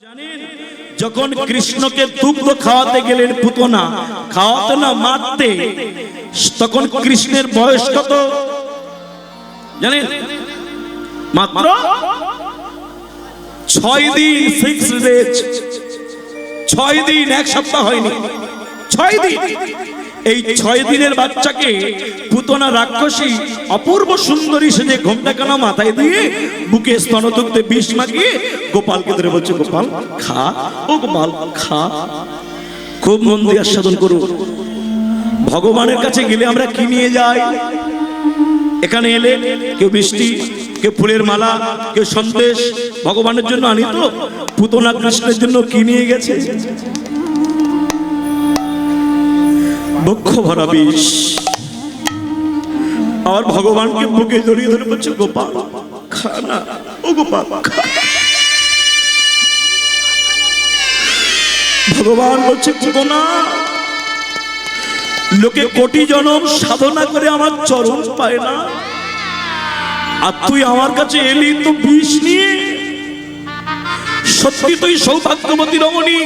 জানেন যখন কৃষ্ণকে দুগ্ধ খাওয়াতে গেলেন পুতনা, খাওয়াতে না মারতে, তখন কৃষ্ণের বয়স কত জানেন? মাত্র 6 দিন, 6 days, 6 দিন, এক সপ্তাহ হয়নি, 6 দিন। এই 6 দিনের বাচ্চাকে পুতনা রাক্ষসী অপূর্ব সুন্দরী সেজে ঘোমটা কানা মাথায় দিয়ে বুকে স্তনদুগ্ধে বিষ মাখিয়ে গোপালকে ধরে বলছে, গোপাল খা, ও গোপাল খা। খুব মন দিয়ে আস্বাদন করুন। ভগবানের কাছে গেলে আমরা কি নিয়ে যাই? এখানে এলে কেউ মিষ্টি, কেউ ফুলের মালা, কেউ সন্দেশ ভগবানের জন্য আনি। তো পুতনা কৃষ্ণের জন্য কি নিয়ে গেছে? বক্ষ ভরা বিষ। আর ভগবানকে বুকে জড়িয়ে ধরে বলছে, গোপাল খা না, ও গোপাল খা। ভগবান বলছে, পুতনা লোকে কোটি জনম সাধনা করে আমার চরণ পায় না, আর তুই আমার কাছে এলি তো বিষ নিয়ে। সত্যি তুই সৌভাগ্যবতী রমণী।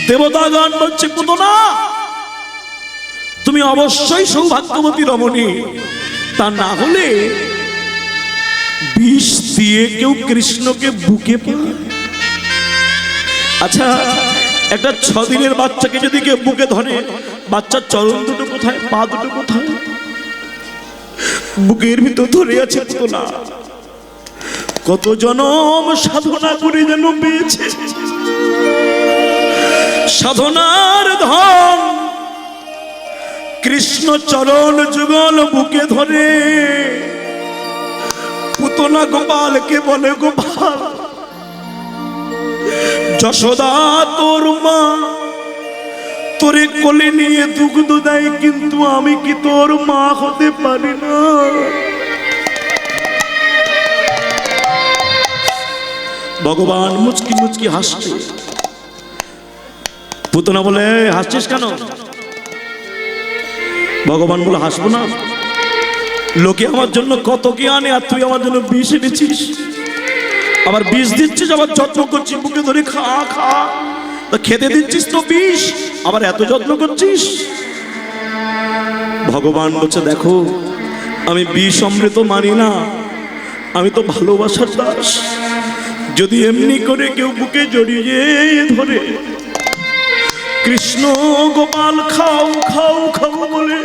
দেবতাগণ বলছে, পুতনা তুমি অবশ্যই সৌভাগ্যবতী রমণী, তা না হলে বিষ দিয়ে কেউ কৃষ্ণকে বুকে পায়? আচ্ছা, একটা 6 দিনের বাচ্চাকে যদি কেউ বুকে ধরে, বাচ্চার চরণ দুটো কোথায়, পা দুটো কোথায়? বুকের ভিতর ধরে আছে পুতনা। কত জনম সাধনা করে যেন পেয়েছে সাধনার ধন। কৃষ্ণ চরণ যুগল বুকে ধরে পুতনা গোপালকে বলে, গোপাল যশোদা তোর মা তোরে কোলে নিয়ে দুগ্ধ দেয়, কিন্তু আমি কি তোর মা হতে পারি না? ভগবান মুচকি মুচকি হাসছে। পুতনা বলে, হাসছিস কেন? ভগবান বলে, হাসবো না? লোকে আমার জন্য কত কি আনে, আর তুই আমার জন্য বিষ এনেছিস, আবার বিষ দিচ্ছিস, আবার যত্ন করছিস, বুকে ধরে খা খা, খেতে দিচ্ছিস তো বিষ, আবার এত যত্ন করছিস। ভগবান বলছে, দেখো আমি বিষ অমৃত মানি না, আমি তো ভালোবাসার দাস। যদি এমনি করে কেউ বুকে জড়িয়ে ধরে কৃষ্ণ গোপাল খাও খাও খাও বলে,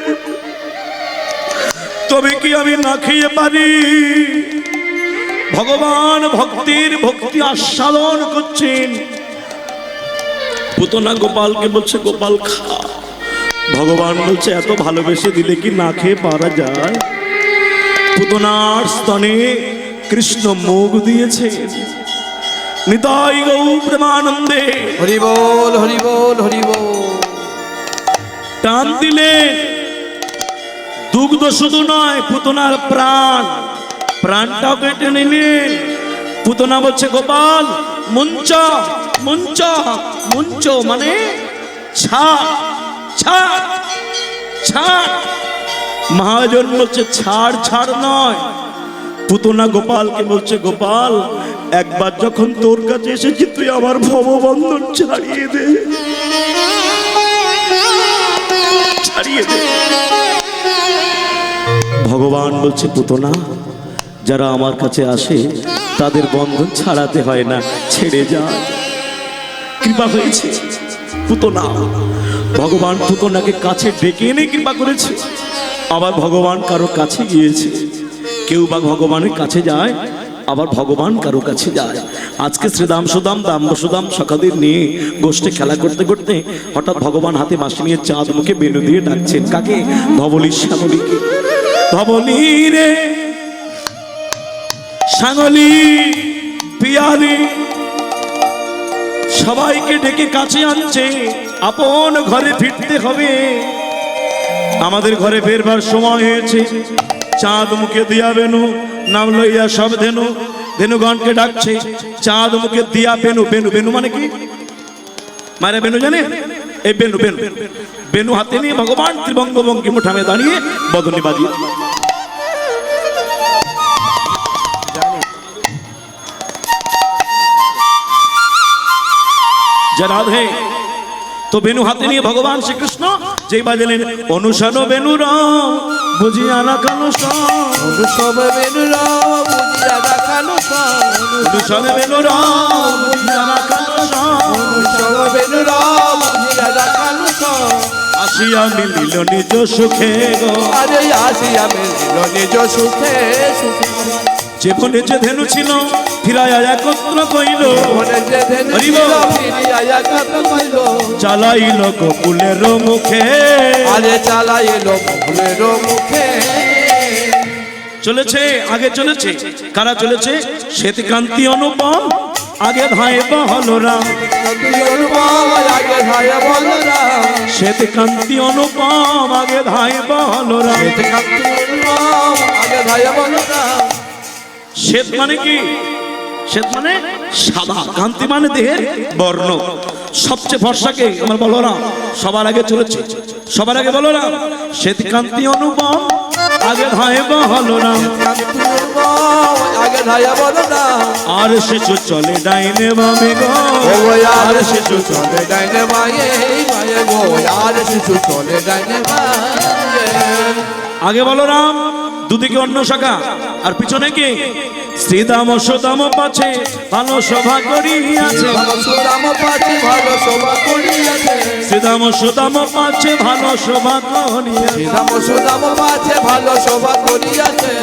তবে কি আমি না খেয়ে পারি? ভগবান ভক্তির ভক্তি আস্বাদন করছেন। পুতনা গোপালকে বলছে, গোপাল খা। ভগবান বলছে, এত ভালোবেসে দিলে কি না খেয়ে পারা যায়? পুতনার স্তনে কৃষ্ণ মুখ দিয়েছে। নিতাই গৌ প্রেমানন্দে হরি বল হরি বল হরি বল। টান দিলে দুগ্ধ শুধু নয়, পুতনার প্রাণ, প্রাণটাও কেটে নিলেন। পুতনা বলছে, গোপাল মুঞ্চ মুঞ্চ মুঞ্চ, মানে ছাড় ছাড় ছাড়। মহাজন বলছে, ছাড় ছাড় নয়। পুতনা গোপালকে বলছে, গোপাল একবার যখন তোর কাছে এসেছি, তুই আমার ভববন্ধন ছাড়িয়ে দে, ছাড়িয়ে দে। ভগবান বলছে, পুতনা যারা আমার কাছে আসে তাদের বন্ধন ছাড়াতে হয় না, ছেড়ে যায়। কৃপা হয়েছে পুতনা। ভগবান পুতনাকে কাছে ডেকে এনে কৃপা করেছে। আবার ভগবান কারো কাছে গিয়েছে। কেউ বা ভগবানের কাছে যায়, আবার ভগবান কারো কাছে যায়। আজকে শ্রীদাম সুদাম দাম্ব সুদাম সখাদের নিয়ে গোষ্ঠে খেলা করতে করতে হঠাৎ ভগবান হাতে বাঁশি নিয়ে চাঁদ মুখে বেনু দিয়ে ডাকছেন। কাকে? ধবলী শ্যামলীকে। ধবলী রে শ্যামলী পিয়ালি, সবাইকে ডেকে কাছে আনছে। আপন ঘরে ফিরতে হবে। আমাদের ঘরে ফেরবার সময় হয়েছে। চাঁদ মুখে দিয়া বেনু, নাম লইয়া সব ধেনু, ধেনুগণকে ডাকছে। চাঁদ মুখে দিয়া বেনু, বেনু বেনু মানে কি? মায়েরা বেনু জানে? এই বেনু বেনু বেনু হাতে নিয়ে ভগবান ত্রিভঙ্গবঙ্গী মুঠামে দাঁড়িয়ে বদনী বাজিয়ে যে রাধে। তো বেনু হাতে নিয়ে ভগবান শ্রীকৃষ্ণ যেই বাজালেন অনুসরণ বেনুর বুঝিয়া রাখানো অনুসব বেনুর বুঝিয়া রাখানো অনুসরণ বেনুর বুঝিয়া রাখানো অনুসব বেনুর বুঝিয়া রাখানো আসিয়া মিলিল নিজ সুখে গো আরে আসিয়া মিলিল নিজ সুখে সুখে জীবনে যে ধেনু ছিল ফিরাইয়া একত্র কইল মনে যে ধেনু ছিল ফিরিয়া একত্র কইল চালাইল গোকুলের মুখে আরে চালাইল গোকুলের মুখে চলেছে আগে চলেছে কারা চলেছে শ্বেতকান্তি অনুপম আগে ধায় বহলরাম আগে ধায় বলরাম শ্বেতকান্তি অনুপম আগে ধায় বহলরাম আগে ধায় বলরাম শ্বেত মানে কি শ্বেত মানে সাদা কান্তি মানে দেহের বর্ণ সবচেয়ে ভরসাকে আমার বলরাম সবার আগে চলেছে সবার আগে বলরাম শ্বেতকান্তি অনুপম আগে ধায় বহলরাম আগে ধায় বলরাম আর শিশু চলে ডাইনে বামে গো আর শিশু চলে ডাইনে বায়ে বায়ে গো আর শিশু চলে ডাইনে বায়ে আগে বলরাম দুদিকে অন্য শাখা আর পিছনে কি শ্রীদাম সুদাম পাছে ভালো সভা করিয়াছে সুদাম পাছে ভালো সভা করিয়াছে শ্রীদাম সুদাম পাছে ভালো সভা করিয়াছে সুদাম পাছে ভালো সভা করিয়াছে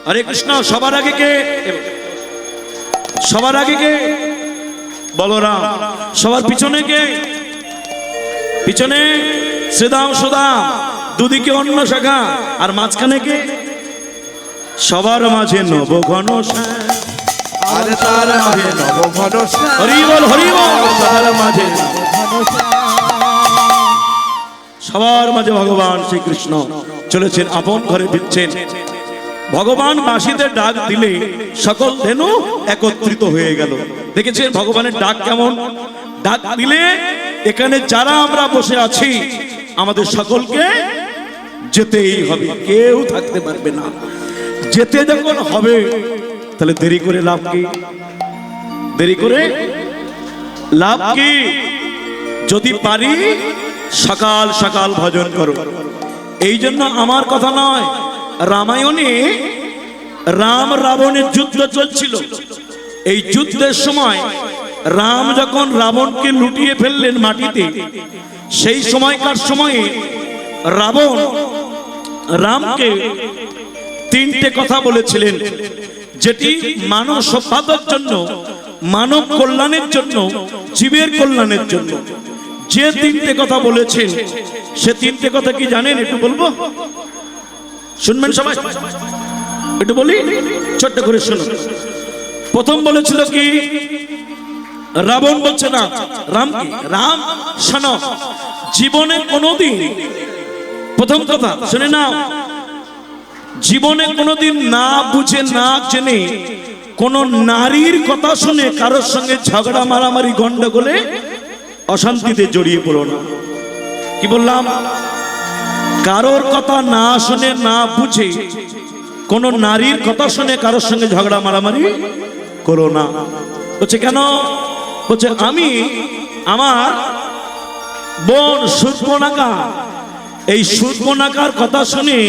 হরে কৃষ্ণ সবার আগে কে সবার আগে কে বলরাম সবার পিছনে কে পিছনে শ্রীদাম সুদাম দুদিকে অন্য শাখা আর মাঝখানে কে সবার মাঝে নব ঘন আরে তার মাঝে নব ঘন হরি বল সবার মাঝে সবার মাঝে ভগবান শ্রীকৃষ্ণ চলেছেন আপন ঘরে ফিরছেন ভগবান বাঁশিতে ডাক দিলে সকল ধেনু একত্রিত হয়ে গেল দেখেছেন ভগবানের ডাক কেমন ডাক দিলে এখানে যারা আমরা বসে আছি আমাদের সকলকে যেতেই হবে কেউ থাকতে পারবে না যেতে যখন হবে তাহলে দেরি করে লাভ কি দেরি করে লাভ কি যদি পারি সকাল সকাল ভজন করো এই জন্য আমার কথা নয় রামায়ণে রাম রাবণের যুদ্ধ চলছিল এই যুদ্ধের সময় রাম যখন রাবণকে লুটিয়ে ফেললেন মাটিতে সেই সময়কার সময়ে রাবণ রামকে তিনটে কথা বলেছিলেন যেটি মানব সভ্যতার জন্য মানব কল্যাণের জন্য জীবের কল্যাণের জন্য যে তিনটে কথা বলেছেন সে তিনটে কথা কি জানেন একটু বলবো শুনবেন সবাই একটু বলি ছোট্ট করে শুনুন প্রথম বলেছিল কি রাবণ বলছে না রাম কি রাম শোনো জীবনে কোনোদিন প্রথম কথা শুনে নাও জীবনে কোনোদিন না বুঝে না জেনে কোন নারীর কথা শুনে কারোর সঙ্গে ঝগড়া মারামারি গন্ডগোলে অশান্তিতে জড়িয়ে পড়ো না কি বললাম কারোর কথা না শুনে না বুঝে কোন নারীর কথা শুনে কারোর সঙ্গে ঝগড়া মারামারি করো না বলছে কেন বলছে আমি আমার বোন শূর্পণখা এই শূর্পণখার কথা শুনে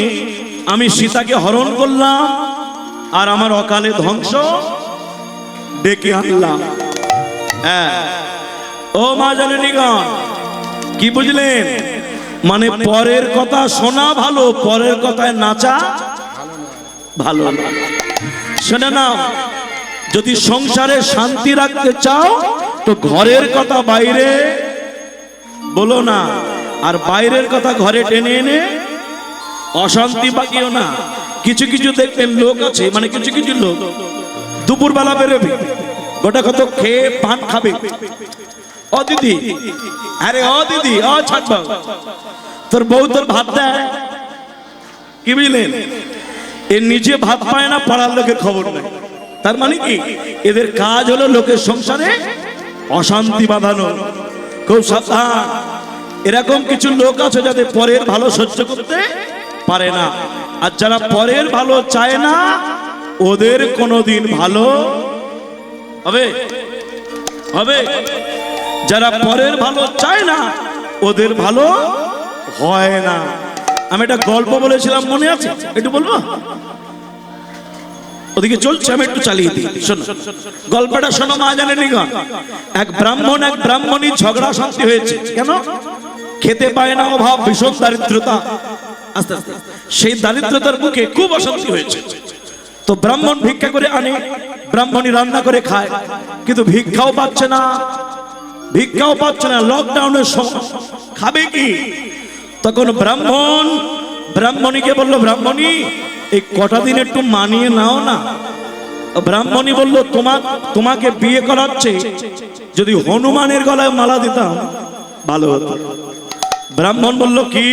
আমি সীতাকে হরণ করলাম আর আমার অকালে ধ্বংস ডেকে আনলাম হ্যাঁ ও মা জননীগণ কি বুঝলেন মানে পরের কথা শোনা ভালো পরের কথায় নাচা ভালো না শুনে নাও যদি সংসারে শান্তি রাখতে চাও তো ঘরের কথা বাইরে বলো না আর বাইরের কথা ঘরে টেনে এনে অশান্তি বাকিও না কিছু কিছু দেখবেন লোক আছে মানে কিছু কিছু লোক দুপুরবেলা বেরোবে গোটা কত খেয়ে পান খাবে ও দিদি আরে ও দিদি ও ছাড়বা তোর বউ তোর ভাত দেয় কি বুঝলেন এ নিজে ভাত পায় না পাড়ার লোকের খবর নেই তার মানে কি এদের কাজ হলো লোকের সংসারে অশান্তি বাঁধানো খুব সাবধান এরকম কিছু লোক আছে যাদের পরের ভালো সহ্য করতে পারে না আর যারা পরের ভালো চায় না ওদের কোনোদিন ভালো হবে হবে যারা পরের ভালো চায় না ওদের ভালো হয় না। আমি একটা গল্প বলেছিলাম, মনে আছে? একটু বলবো? ওদিকে চলছে, আমি একটু চালিয়ে দিই, শোনো গল্পটা, শোনো মা জানেন নিগণ। এক ব্রাহ্মণ এক ব্রাহ্মণী ঝগড়া শান্তি হয়েছে। কেন? খেতে পায় না, অভাব, ভীষণ দারিদ্রতা। আস্তে আস্তে সেই দারিদ্রতার বুকে খুব অশান্তি হয়েছে। তো ব্রাহ্মণ ভিক্ষা করে আনে, ব্রাহ্মণী রান্না করে খায়, কিন্তু ভিক্ষাও পাচ্ছে না, ভিক্ষাও পাচ্ছে না। লকডাউনের সময় খাবে কি? তখন ব্রাহ্মণীকে বলল, ব্রাহ্মণী এই কটা দিন একটু মানিয়ে নাও না। ব্রাহ্মণী বলল, তোমাকে বিয়ে করাচ্ছে, যদি হনুমানের গলায় মালা দিতাম ভালো হতো। ব্রাহ্মণ বলল, কি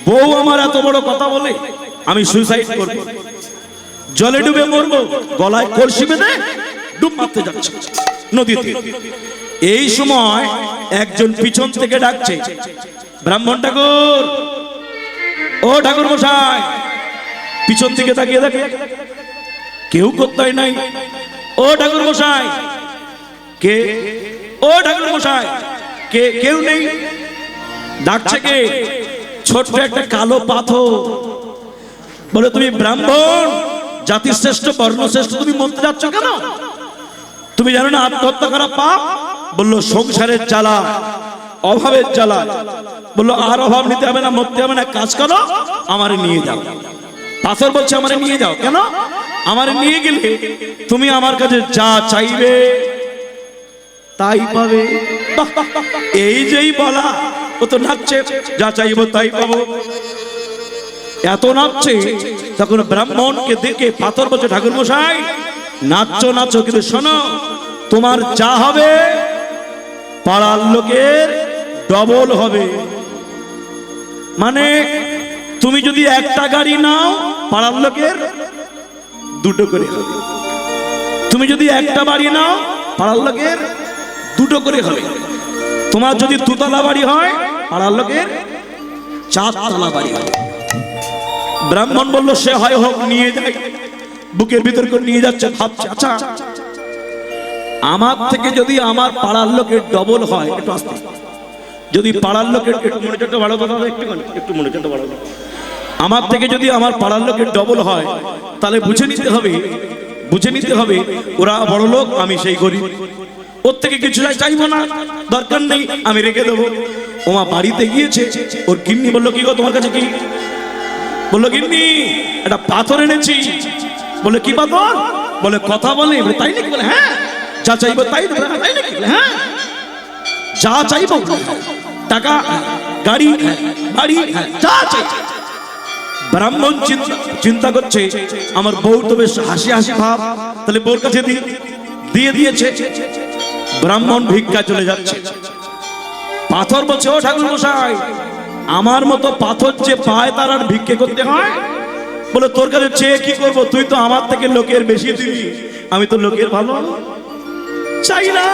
বউ আমার এত বড় কথা বলে? আমি সুইসাইড করব, জলে ডুবে মরবো, গলায় কলসি বেঁধে ডুব মারতে যাচ্ছে নদীতে। এই সময় একজন পিছন থেকে ডাকছে, ব্রাহ্মণ ঠাকুর, ও ঠাকুর মশাই। পিছন থেকে তাকিয়ে দেখে কেউ কোথায় নাই। ও ঠাকুর মশাই, কে? ও ঠাকুর মশাই, কে? কেউ নেই। ডাকছে কে? ছোট্ট একটা কালো পাথর। বলে, তুমি ব্রাহ্মণ, জাতিশ্রেষ্ঠ, বর্ণশ্রেষ্ঠ, তুমি মরতে যাচ্ছ কেন? তুমি জানো না আত্মহত্যা করা পাপ? বললো, সংসারের জ্বালা, অভাবের জ্বালা। বললো, আর অভাব নিতে হবে না, মরতে হবে না, কাজ করো, আমারে নিয়ে যাও। পাথর বলছে, আমারে নিয়ে যাও। কেন? আমারে নিয়ে গেলে তুমি আমার কাছে যা চাইবে তাই পাবে। এই যেই বলা, ও তো নাচছে, যা চাইবো তাই পাবো, এত নাচছে। তখন ব্রাহ্মণকে দেখে পাথর বলছে, ঠাকুর মশাই নাচছো নাচো, কিন্তু শোনো, তোমার যা হবে পাড়ার লোকের ডবল হবে। মানে তুমি যদি একটা গাড়ি নাও, পাড়ার লোকের দুটো করে হবে। তুমি যদি একটা বাড়ি নাও, পাড়ার লোকের দুটো করে হবে। তোমার যদি দুতলা বাড়ি হয়, পাড়ার লোকের 4 তলা বাড়ি হবে। ব্রাহ্মণ বলল, সে হয় হোক, নিয়ে যায়। বুকের ভিতর করে নিয়ে যাচ্ছে, ভাবছে, আচ্ছা আমার থেকে যদি আমার পাড়ার লোকের ডবল হয়, একটু আস্তে, যদি পাড়ার লোকের, একটু মনিটরটা বাড়াবো, একটু মনিটরটা বাড়াবো, আমার থেকে যদি আমার পাড়ার লোকের ডবল হয়, তাহলে বুঝে নিতে হবে ওরা বড় লোক, আমি সেই গরিব। ওর থেকে কিছু চাইবো না, দরকার নেই, আমি রেখে দেবো। ওমা বাড়িতে গিয়েছে, ওর গিন্নি বললো, কি গো তোমার কাছে কি? বললো, গিন্নি একটা পাথর এনেছি। বলে, কি পাথর? বলে, কথা বলে। তাই নাকি? বলে, হ্যাঁ, যা চাইবো তাই দেবো। তাই নাকি? হ্যাঁ, যা চাইবো, টাকা, গাড়ি, বাড়ি, যা চাই। ব্রাহ্মণ চিন্তা করছে, আমার বউ তো বেশ হাসি হাসি ভাব, তাহলে বউর কাছে দিয়ে দিয়েছে। ব্রাহ্মণ ভিক্ষা চলে যাচ্ছে। পাথর বলছে, ও ঠাকুর মশাই, আমার মতো পাথর যে পায় তার আর ভিক্ষে করতে হয়? বলে, তোর কাছে চেয়ে কি করবো? তুই তো আমার থেকে লোকের বেশি দিবি, আমি তো লোকের ভালো চাই না,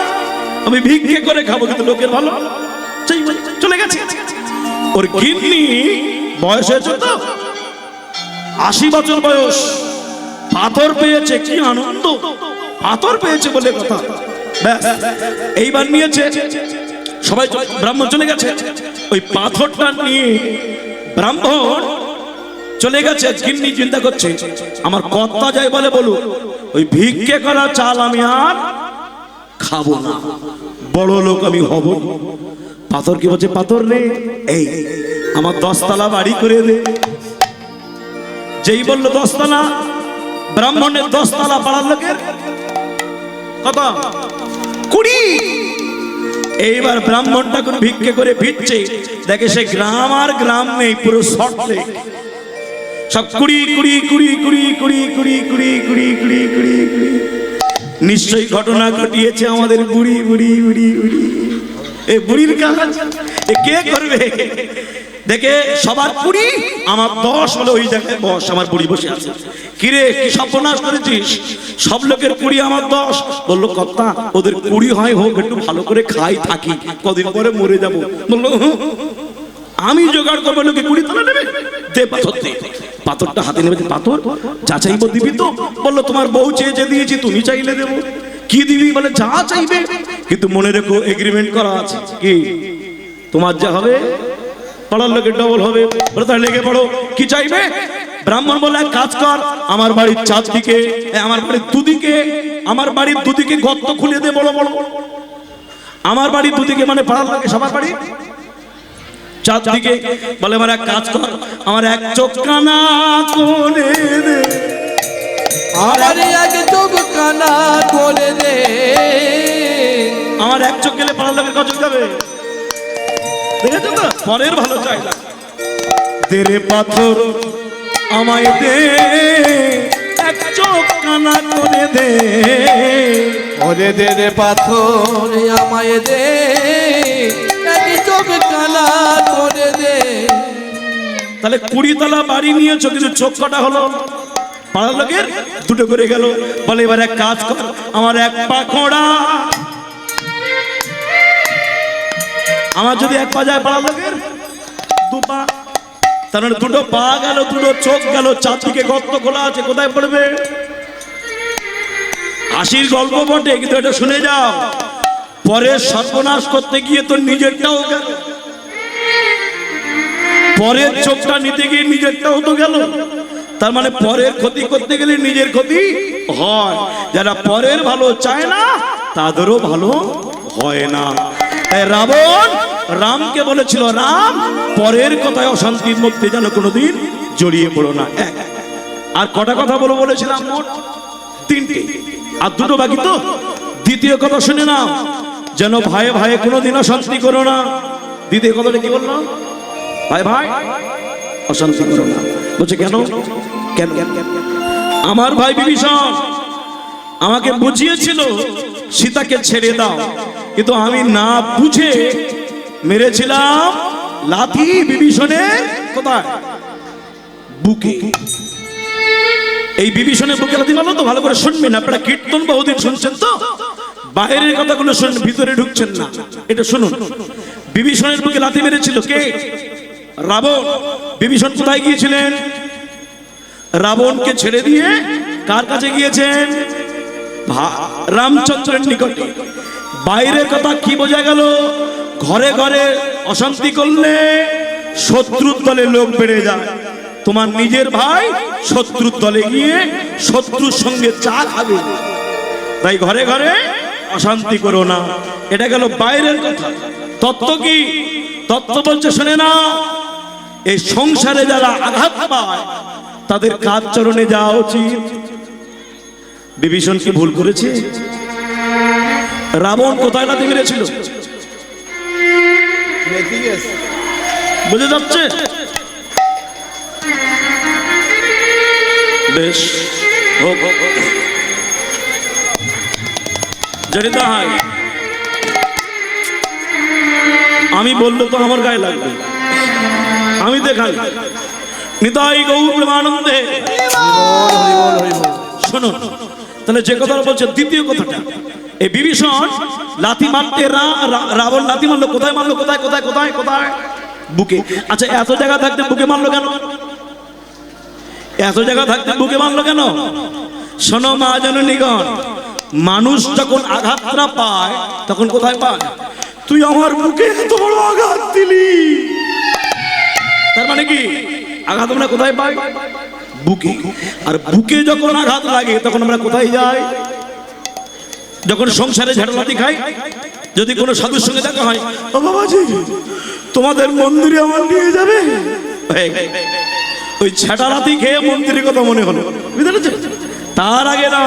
আমি ভিক্ষে করে খাবো, কিন্তু লোকের ভালো চাই। চলে গেছে। ওর গিন্নি বয়স হয়েছে তো 80 বছর বয়স, পাথর পেয়েছে, কি আনন্দ, পাথর পেয়েছে বলে কথা। ব্যাস, এইবার নিয়েছে, সবাই, ব্রাহ্মণ চলে গেছে। ওই পাথরটা নিয়ে ব্রাহ্মণ চলে গেছে। গিন্নি চিন্তা করছে, আমার কর্তা যাই বলে বলুক, ওই ভিক্ষে করা চাল আমি আর খাবো না, বড় লোক আমি হব। পাথর কি বলছে, পাথর রে, এই আমার 10 তলা বাড়ি করে দে। যেই বললো 10 তলা, ব্রাহ্মণের 10 তলা, পাড়ার লোকের কত? 20। এইবার ব্রাহ্মণটা কোন ভিক্ষে করে ভিজছে, দেখে সে গ্রাম আর গ্রাম নেই, পুরো শর্ট লেক, সব 20। নিশ্চয়ই ঘটনা ঘটিয়েছে আমাদের বুড়ি। এই বুড়ির কাজ কে করবে? দেখে সবার 20, আমার 10 হলো, ওই জায়গায় বস, আমার বুড়ি বসে আছে। কিরে, কি সর্বনাশ করেছিস? সব লোকের 20, আমার 10। বললো, কর্তা ওদের 20 হয় হোক, একটু ভালো করে খাই থাকি, কদিন পরে মরে যাবো। বললো, আমি জোগাড় করবো, লোকে 20 তলা নেবে, দে পাথর দে। পাথরটা হাতে নেবে, পাথর যা চাইবো দিবি তো? বললো, তোমার বউ চেয়ে দিয়েছি, তুমি চাইলে দেবো। কি দিবি? বলে, যা চাইবে, কিন্তু মনে রেখো এগ্রিমেন্ট করা আছে কি তোমার যা হবে পাড়ার লোকের ডবল হবে। বলে তাহলে লেগে পড়ো, কি চাইবে? ব্রাহ্মণ বলে এক কাজ কর, আমার বাড়ির চারদিকে, আমার বাড়ির দুদিকে, আমার বাড়ির দুদিকে গর্ত খুলে দে বড় বড়। আমার বাড়ির দুদিকে মানে পাড়ার লোকে সবার বাড়ি চারদিকে। বলে আমার এক কাজ কর, আমার এক চোখ কানা করে দে, আমার এক চোখ কানা করে দে। আমার এক চোখ গেলে পাড়ার লোকের কচক যাবে। দেখেছো তো, পরের ভালো চাই না। দে রে পাথর আমায় দে, এক চোখ কানা করে দে। ওরে দে রে পাথর আমায় দে, এক চোখ কানা করে দে। তাহলে 20 তলা বাড়ি নিয়েছো, কিন্তু চোখ কটা হলো? পাড়ার লোকের দুটো করে গেল। বলে এবার এক কাজ কর, আমার এক পা খোঁড়া। আমার যদি এক পা যায় পাড়ার লোকের দু পা, তার মানে দুটো পা গেল, দুটো চোখ গেল, চারদিকে গর্ত খোলা আছে, কোথায় পড়বে? হাসির গল্প বটে, কিন্তু এটা শুনে যাও, পরে সর্বনাশ করতে গিয়ে তো নিজেরটাও গেল, পরের চোখটা নিতে গিয়ে নিজেরটাও তো গেল। তার মানে পরের ক্ষতি করতে গেলে নিজের ক্ষতি হয়। যারা পরের ভালো চায় না তাদেরও ভালো হয় না। তাই রাবণ রামকে বলেছিল, রাম পরের কথায় অশান্তির মধ্যে যেন কোনোদিন জড়িয়ে পড়ো না। আর কটা কথা বলেছিলাম? মোট 3টে, আর 2টো বাকি তো। দ্বিতীয় কথা শুনে নাও, যেন ভাই ভাই কোনোদিন অশান্তি করো না। দ্বিতীয় কথাটা কি বললাম? ভাই ভাই অশান্তি করো না। বলছে কেন? কেন? আমার ভাই বিভীষণ আমাকে বুঝিয়েছিল সীতাকে ছেড়ে দাও, কিন্তু আমি না বুঝে মেরেছিলাম লাথি বিভীষণের কোথায়? বুকে। এই বিভীষণের বুকে লাথি মারলো তো। ভালো করে শুনবেন আপনারা, কীর্তন বহুদিন শুনছেন তো, বাইরের কথাগুলো শুনুন, ভিতরে ঢুকছেন না। এটা শুনুন, বিভীষণের বুকে লাথি মেরেছিল কে? রাবণ। বিভীষণ কোথায় গিয়েছিলেন? রাবণকে ছেড়ে দিয়ে কার কাছে গিয়েছেন? রামচন্দ্রের নিকটে। বাইরের কথা কি বোঝা গেল? ঘরে ঘরে অশান্তি করলে শত্রুর দলে লোক বেড়ে যায়। তোমার নিজের ভাই শত্রুর দলে গিয়ে শত্রুর সঙ্গে চা খাবে, তাই ঘরে ঘরে অশান্তি করো না। এটা গেল বাইরের কথা। তত্ত্ব কি? তত্ত্ব বলছে শুনে না, এই সংসারে যারা আঘাত পায় তাদের কাজ চরণে যাওয়া উচিত। বিভীষণ কি ভুল করেছে? রাবণ কোথায় লাথি মেরেছিল? বুঝে যাচ্ছে? বেশ হোক, যদি তাই আমি বললে তো আমার গায়ে লাগবে। আমি দেখাই নিতাই গৌর প্রেমানন্দে। শোনো তাহলে, যে কথাটা বলছে দ্বিতীয় কথাটা, এই বিভীষণ লাথি মারতে, রাবণ লাথি মারলো কোথায়? মারলো কোথায়? কোথায় কোথায় কোথায়? বুকে। আচ্ছা, এত জায়গা থাকতে বুকে মারলো কেন? এত জায়গা থাকতে বুকে মারলো কেন? শোনো মা জননীগণ, মানুষ যখন আঘাতটা পায় তখন কোথায় পায়? তুই আমার বুকে এত বড় আঘাত দিলি, তার মানে কি আঘাত আমরা কোথায় পাই? বুকে। আর বুকে যখন আঘাত লাগে তখন আমরা কোথায় যাই? যখন সংসারে ঝাড়লাতি খাই, যদি কোনো সাধুর সঙ্গে দেখা হয়, ও বাবাজি তোমাদের মন্দিরে আমার নিয়ে যাবে, ওই ঝাঁটালাতি খেয়ে মন্দিরের কথা মনে হলো, বুঝতে পেরেছেন? তার আগে না,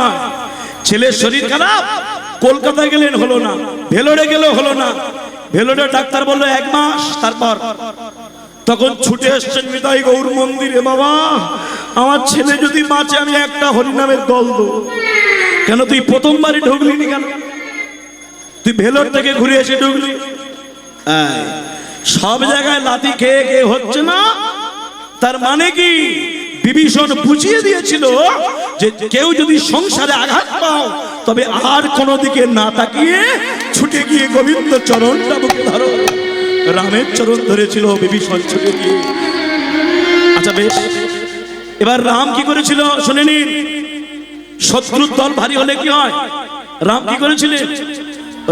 ছেলের শরীর খারাপ, কলকাতায় গেলেন হলো না, ভেলোরে গেলেও হলো না। ভেলোরে ডাক্তার বললো 1 মাস, তারপর তখন ছুটে এসছেন নিতাই গৌর মন্দিরে। বাবা আমার ছেলে যদি বাঁচে আমি একটা হরিনামের দল দেবো। কেন তুই প্রথমবারই ঢুকলি নি কেন? তুই ভেলোর থেকে ঘুরে এসে ঢুকলি। সব জায়গায় লাথি খেয়ে খেয়ে হচ্ছে না, তার মানে কি বিভীষণ বুঝিয়ে দিয়েছিল যে কেউ যদি সংসারে আঘাত পাও তবে আর কোনো দিকে না তাকিয়ে ছুটে গিয়ে গোবিন্দ চরণটা বুকে ধরো। রামের চরণ ধরেছিল বিভীষণ ছুটে গিয়ে। আচ্ছা বেশ, এবার রাম কি করেছিল শুনে নিন। শত্রুর দল ভারী হলে কি হয়? রাম কি করেছিলেন?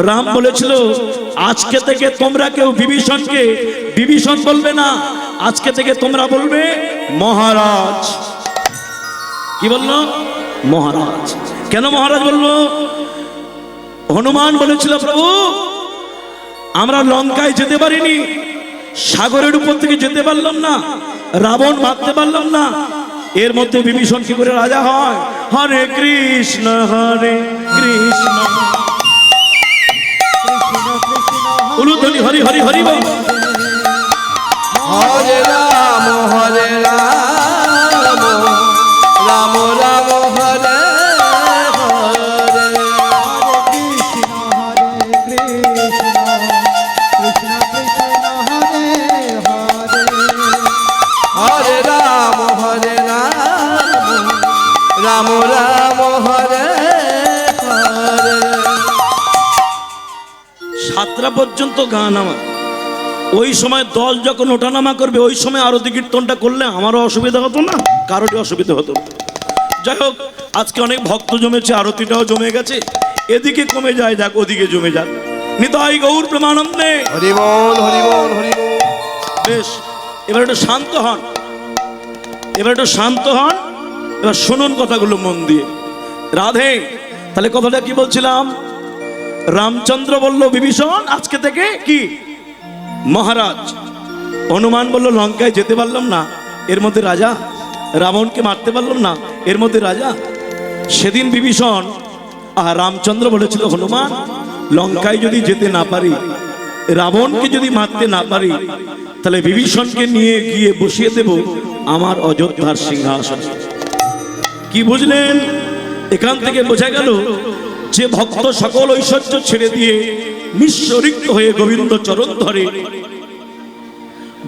রাম বলেছিল আজকে থেকে তোমরা কেউ বিভীষণকে বিভীষণ বলবে না, আজকে থেকে তোমরা বলবে মহারাজ। কি বললো? মহারাজ। কেন মহারাজ বলবো? হনুমান বলেছিল প্রভু আমরা লঙ্কায় যেতে পারিনি, সাগরের উপর থেকে যেতে পারলাম না, রাবণ মারতে পারলাম না, এর মধ্যে বিভীষণ কি করে রাজা হয়? হরে কৃষ্ণ উলুধ্বনি হরি হরি হরি বল। হরে রাম রাম রাম হরে হরে। হরে রাম রাম রাম হরে হরে। সাতটা পর্যন্ত গান আমার, ওই সময় দল যখন ওঠানামা করবে ওই সময় আরতি কীর্তনটা করলে আমারও অসুবিধা হতো না, কারোরই অসুবিধা হতো না। যাই হোক, আজকে অনেক ভক্ত জমেছে, আরতিটাও জমে গেছে, এদিকে কমে যায় যাক, ওদিকে জমে যাক। নিতাই গৌর প্রেমানন্দে হরি বল হরি বল হরি বল। বেশ, এবার একটু শান্ত হন, এবার একটু শান্ত হন, এবার শুনুন কথাগুলো মন দিয়ে। রাধে, তাহলে কথাটা কি বলছিলাম? রামচন্দ্র বলল বিভীষণ আজকে থেকে কি মহারাজ। হনুমান বলল লঙ্কায় যেতে পারলাম না, এর মধ্যে রাজা। রাবণকে মারতে পারলাম না, এর মধ্যে রাজা। সেদিন বিভীষণ আর রামচন্দ্র বলেছিল হনুমান লঙ্কায় যদি যেতে না পারি, রাবণকে যদি মারতে না পারি, তাহলে বিভীষণকে নিয়ে গিয়ে বসিয়ে দেব আমার অযোধ্যার সিংহাসনে। কি বুঝলেন? এখান থেকে বোঝা গেল যে ভক্ত সকল ঐশ্বর্য ছেড়ে দিয়ে নিঃস্বরিক্ত হয়ে গোবিন্দ চরণ ধরে,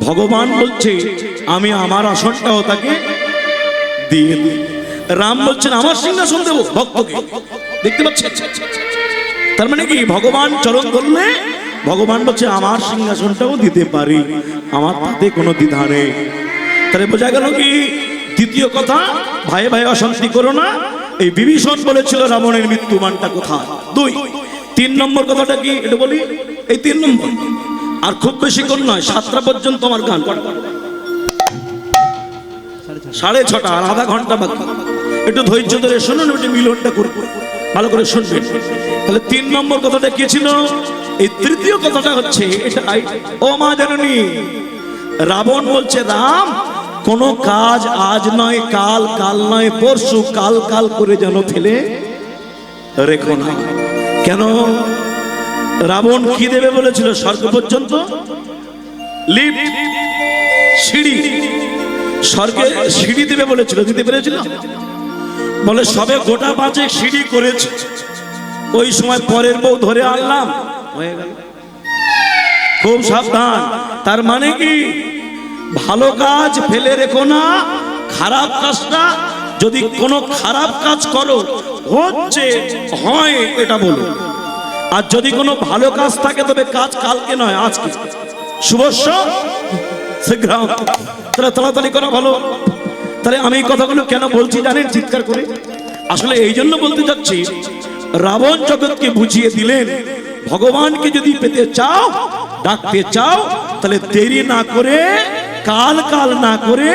ভগবান বলছে আমি আমার আসনটাও তাকে দিয়ে দিই। রাম বলছেন আমার সিংহাসন দেব ভক্তকে। দেখতে পাচ্ছেন? তার মানে কি ভগবান চরণ ধরলে ভগবান বলছে আমার সিংহাসনটাও দিতে পারি, আমার তাতে কোনো দ্বিধা নেই। তাহলে বোঝা গেল কি দ্বিতীয় কথা, ভাই ভাই অশান্তি করো না। এই বিভীষণ বলেছিল রাবণের মৃত্যুমানটা কোথায়। দুই, তিন নম্বর কথাটা কি এটা বলি, এই তিন নম্বর। আর খুব বেশিক্ষণ নয়, 7টা পর্যন্ত আমার গান, 6:30 আর আধা ঘন্টা বাকি। একটু ধৈর্য ধরে শুনুন, একটু মিলনটা করবো, ভালো করে শুনবেন। তাহলে 3 নম্বর কথাটা কি ছিল? এই তৃতীয় কথাটা হচ্ছে এটা, ও মা জাননী, রাবণ বলছে রাম কোন কাজ আজ নয় কাল, কাল নয় পরশু, কাল কাল করে যেন ফেলে রেখো না। কেন? রাবণ কি দেবে বলেছিল? স্বর্গ পর্যন্ত লিফট, সিঁড়ি, স্বর্গে সিঁড়ি দেবে বলেছিল, দিতে পেরেছিল? বলে সবে গোটা 5 সিঁড়ি করেছে, ওই সময় পরের বউ ধরে আনলাম, হয়ে গেল। খুব সাবধান। তার মানে কি ভালো কাজ ফেলে রেখো না, খারাপ কাজটা, যদি কোনো খারাপ কাজ করো হচ্ছে হয় এটা বলো, আর যদি কোনো ভালো কাজ থাকে তবে কাজ কালকে নয় আজকে, শুভস্য শীঘ্র, তাহলে তাড়াতাড়ি করা ভালো। তাহলে আমি এই কথাগুলো কেন বলছি জানেন চিৎকার করে? আসলে এই জন্য বলতে যাচ্ছি, রাবণ জগৎকে বুঝিয়ে দিলেন ভগবানকে যদি পেতে চাও, ডাকতে চাও, তাহলে দেরি না করে, কাল কাল না করে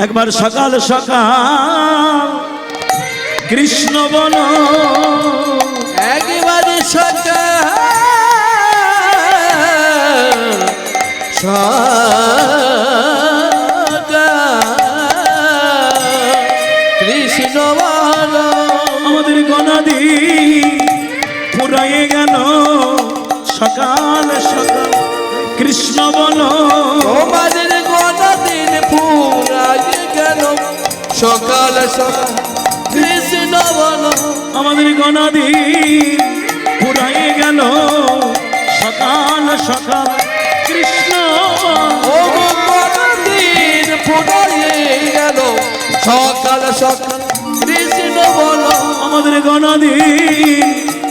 একবার সকাল সকাল কৃষ্ণ বলো, একবারে সকাল কৃষ্ণ বলো। আমাদের গণাদি ফুরায়ে গেল সকাল সকাল কৃষ্ণ বলো, আমাদের গোটা দিন ফুরায়ে গেল সকাল সকাল কৃষ্ণ বলো। আমাদের গণাদি ফুরায়ে গেল সকাল সকাল কৃষ্ণ ও গোটা দিন ফুরায়ে গেল সকাল সকাল কৃষ্ণ বলো। আমাদের গণাদি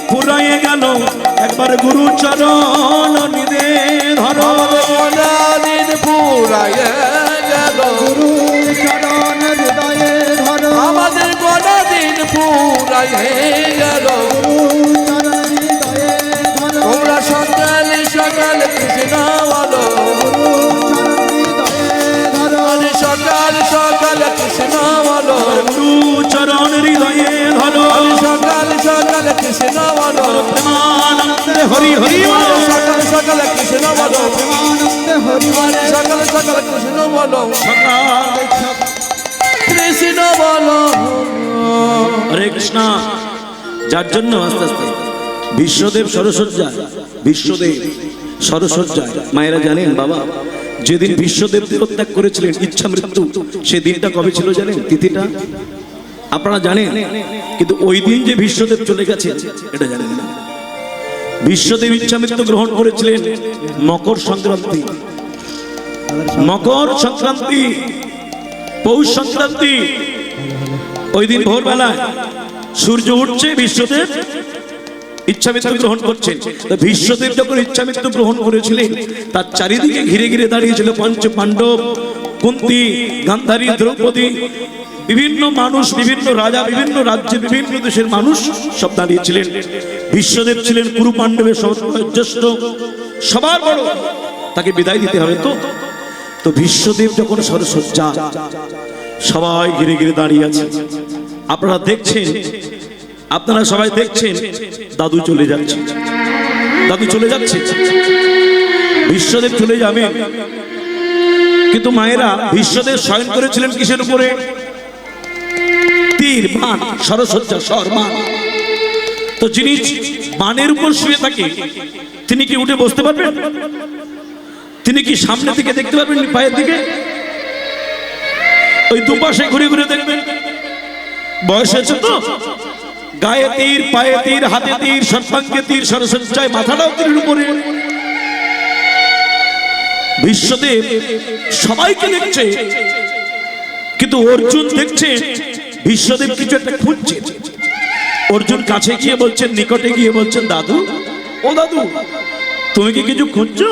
ফুরায়ে গেল, একবার গুরু চরণ নিদে ধরো, গোটা দিন ফুরায়ে গেল গুরু চরণ হৃদয়ে ধরো, আমাদের গোটা দিন ফুরায়ে গেল গুরু চরণ হৃদয়ে ধরো, চরণ হৃদয়ে ধরো, সকাল সকাল কৃষ্ণ বলো, প্রেমানন্দে হরি হরি বল। সকাল সকাল কৃষ্ণ বলো, প্রেমানন্দে হরি বলে সকাল সকাল কৃষ্ণ বলো, সকাল কৃষ্ণ বলো। হরে কৃষ্ণ। যার জন্য আস্তে আস্তে বিশ্বদেব সরসজ্জায়, বিশ্বদেব সরসজ্জায় মায়েরা জানেন বাবা, যেদিন বিশ্বদেব দেহত্যাগ করেছিলেন ইচ্ছা মৃত্যু, সে দিনটা কবে ছিল জানেন? তিথিটা আপনারা জানেন, কিন্তু ওই দিন যে বিশ্বদেব চলে গেছে এটা জানেন না। বিশ্বদেব ইচ্ছা মৃত্যু গ্রহণ করেছিলেন মকর সংক্রান্তি, মকর সংক্রান্তি, পৌষ সংক্রান্তি। ওই দিন ভোরবেলায় সূর্য উঠছে, বিশ্বদেব ইচ্ছা মৃত্যু গ্রহণ করছেন। তো বিশ্বদেব যখন ইচ্ছা মৃত্যু গ্রহণ করেছিলেন, তার চারিদিকে ঘিরে ঘিরে দাঁড়িয়েছিল পঞ্চ পাণ্ডব, কুন্তি, গান্ধারী, দ্রৌপদী, বিভিন্ন মানুষ, বিভিন্ন রাজা, বিভিন্ন রাজ্যে, বিভিন্ন দেশের মানুষ সব দাঁড়িয়েছিলেন। বিশ্বদেব ছিলেন কুরু পাণ্ডবের জ্যেষ্ঠ, সবার বড়, তাকে বিদায় দিতে হবে। তো বিশ্বদেব যখন সরসজ্জা, সবাই ঘিরে ঘিরে দাঁড়িয়ে আছে। আপনারা দেখছেন, আপনারা সবাই দেখছেন দাদু চলে যাচ্ছে, দাদু চলে যাচ্ছে, বিশ্বদেব চলে যাবে। কিন্তু মায়েরা, বিশ্বদেব শয়ন করেছিলেন কিসের উপরে? তীর, বাণ, সরসজ্জা, সর, বাণ। তো যিনি বাণের উপর শুয়ে থাকে তিনি কি উঠে বসতে পারবেন? তিনি কি সামনে থেকে দেখতে পারবেন পায়ের দিকে? ওই দুপাশে ঘুরে ঘুরে দেখবেন। বয়স হয়েছে তো, গায়ে তীর, পায়ে তীর, হাতে তীর, সর্বাঙ্গে তীর, সরসজ্জায় মাথাটাও তীরের উপরে। বিশ্বদেব সবাইকে দেখছে, কিন্তু অর্জুন দেখছে বিশ্বদেব কিছু একটা খুঁজছে। অর্জুন কাছে গিয়ে বলছেন, নিকটে গিয়ে বলছেন, দাদু, ও দাদু, তুমি কি কিছু খুঁজছো?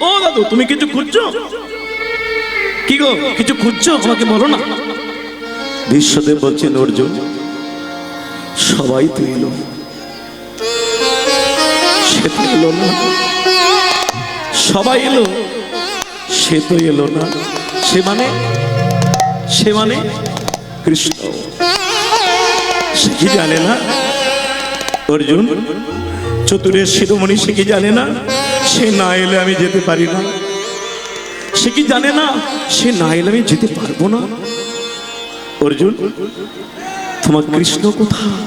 ও দাদু, তুমি কিছু খুঁজছো? কি গো, কিছু খুঁজছো? আমাকে বলো না। বিশ্বদেব বলছেন, অর্জুন, সবাই তো এলো, সে তো এলো না। সবাই এলো, সে তো এলো না। সে মানে কৃষ্ণ। সে কি জানে না অর্জুন? চতুরের শিরোমণি সে কি জানে না সে না এলে আমি যেতে পারি না? সে কি জানে না সে না এলে আমি যেতে পারবো না? অর্জুন, তোমার কৃষ্ণ কোথায়?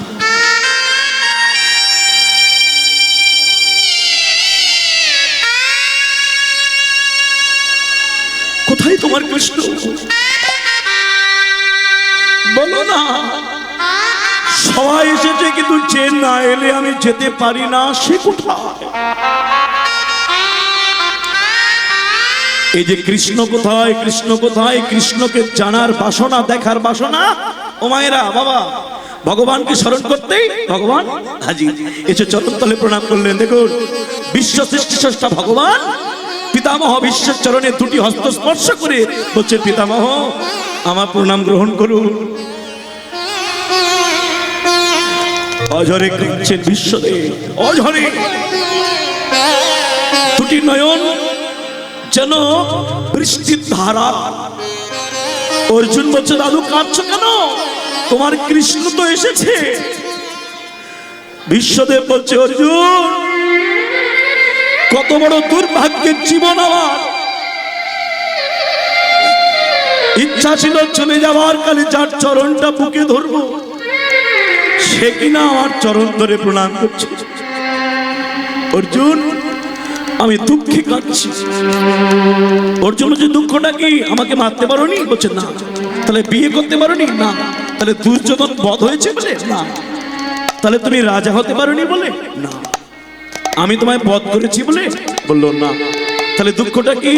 কোথায় তোমার কৃষ্ণ? বলো না। সবাই এসেছে, কিন্তু যে না এলে আমি যেতে পারি না, সে কোথায়? এই যে কৃষ্ণ কোথায়, কৃষ্ণ কোথায়, কৃষ্ণকে জানার বাসনা, দেখার বাসনা। ও মায়েরা, বাবা, ভগবানকে স্মরণ করতেই ভগবান হাজির। এসে চরণ তলে প্রণাম করলেন। দেখুন, বিশ্ব সৃষ্টি স্রষ্টা ভগবান পিতামহ বিশ্বের চরণে দুটি হস্ত স্পর্শ করে বলছেন, পিতামহ, আমার প্রণাম গ্রহণ করুন। অঝরে কাঁদছেন বিশ্বদেব, অঝরে। দুটি নয়ন যেন বৃষ্টির ধারা। অর্জুন বলছে, দাদু কাঁদছো কেন? তোমার কৃষ্ণ তো এসেছে। বিশ্বদেব বলছে, অর্জুন, কত বড় দুর্ভাগ্যের জীবন আমার। ইচ্ছা ছিল চলে যাওয়ার কালে যার চরণটা বুকে ধরবো, সে কিনা আমার চরণ ধরে প্রণাম করছে। অর্জুন, আমি দুঃখে কাঁদছি। অর্জুন যে দুঃখটা কি? আমাকে মারতে পারোনি? বলছে না। তাহলে বিয়ে করতে পারোনি? না। তাহলে দুর্যোধন বধ হয়েছে বলে? না। তাহলে তুমি রাজা হতে পারোনি বলে? না। আমি তোমায় বধ করেছি বলে? বললো না। তাহলে দুঃখটা কি?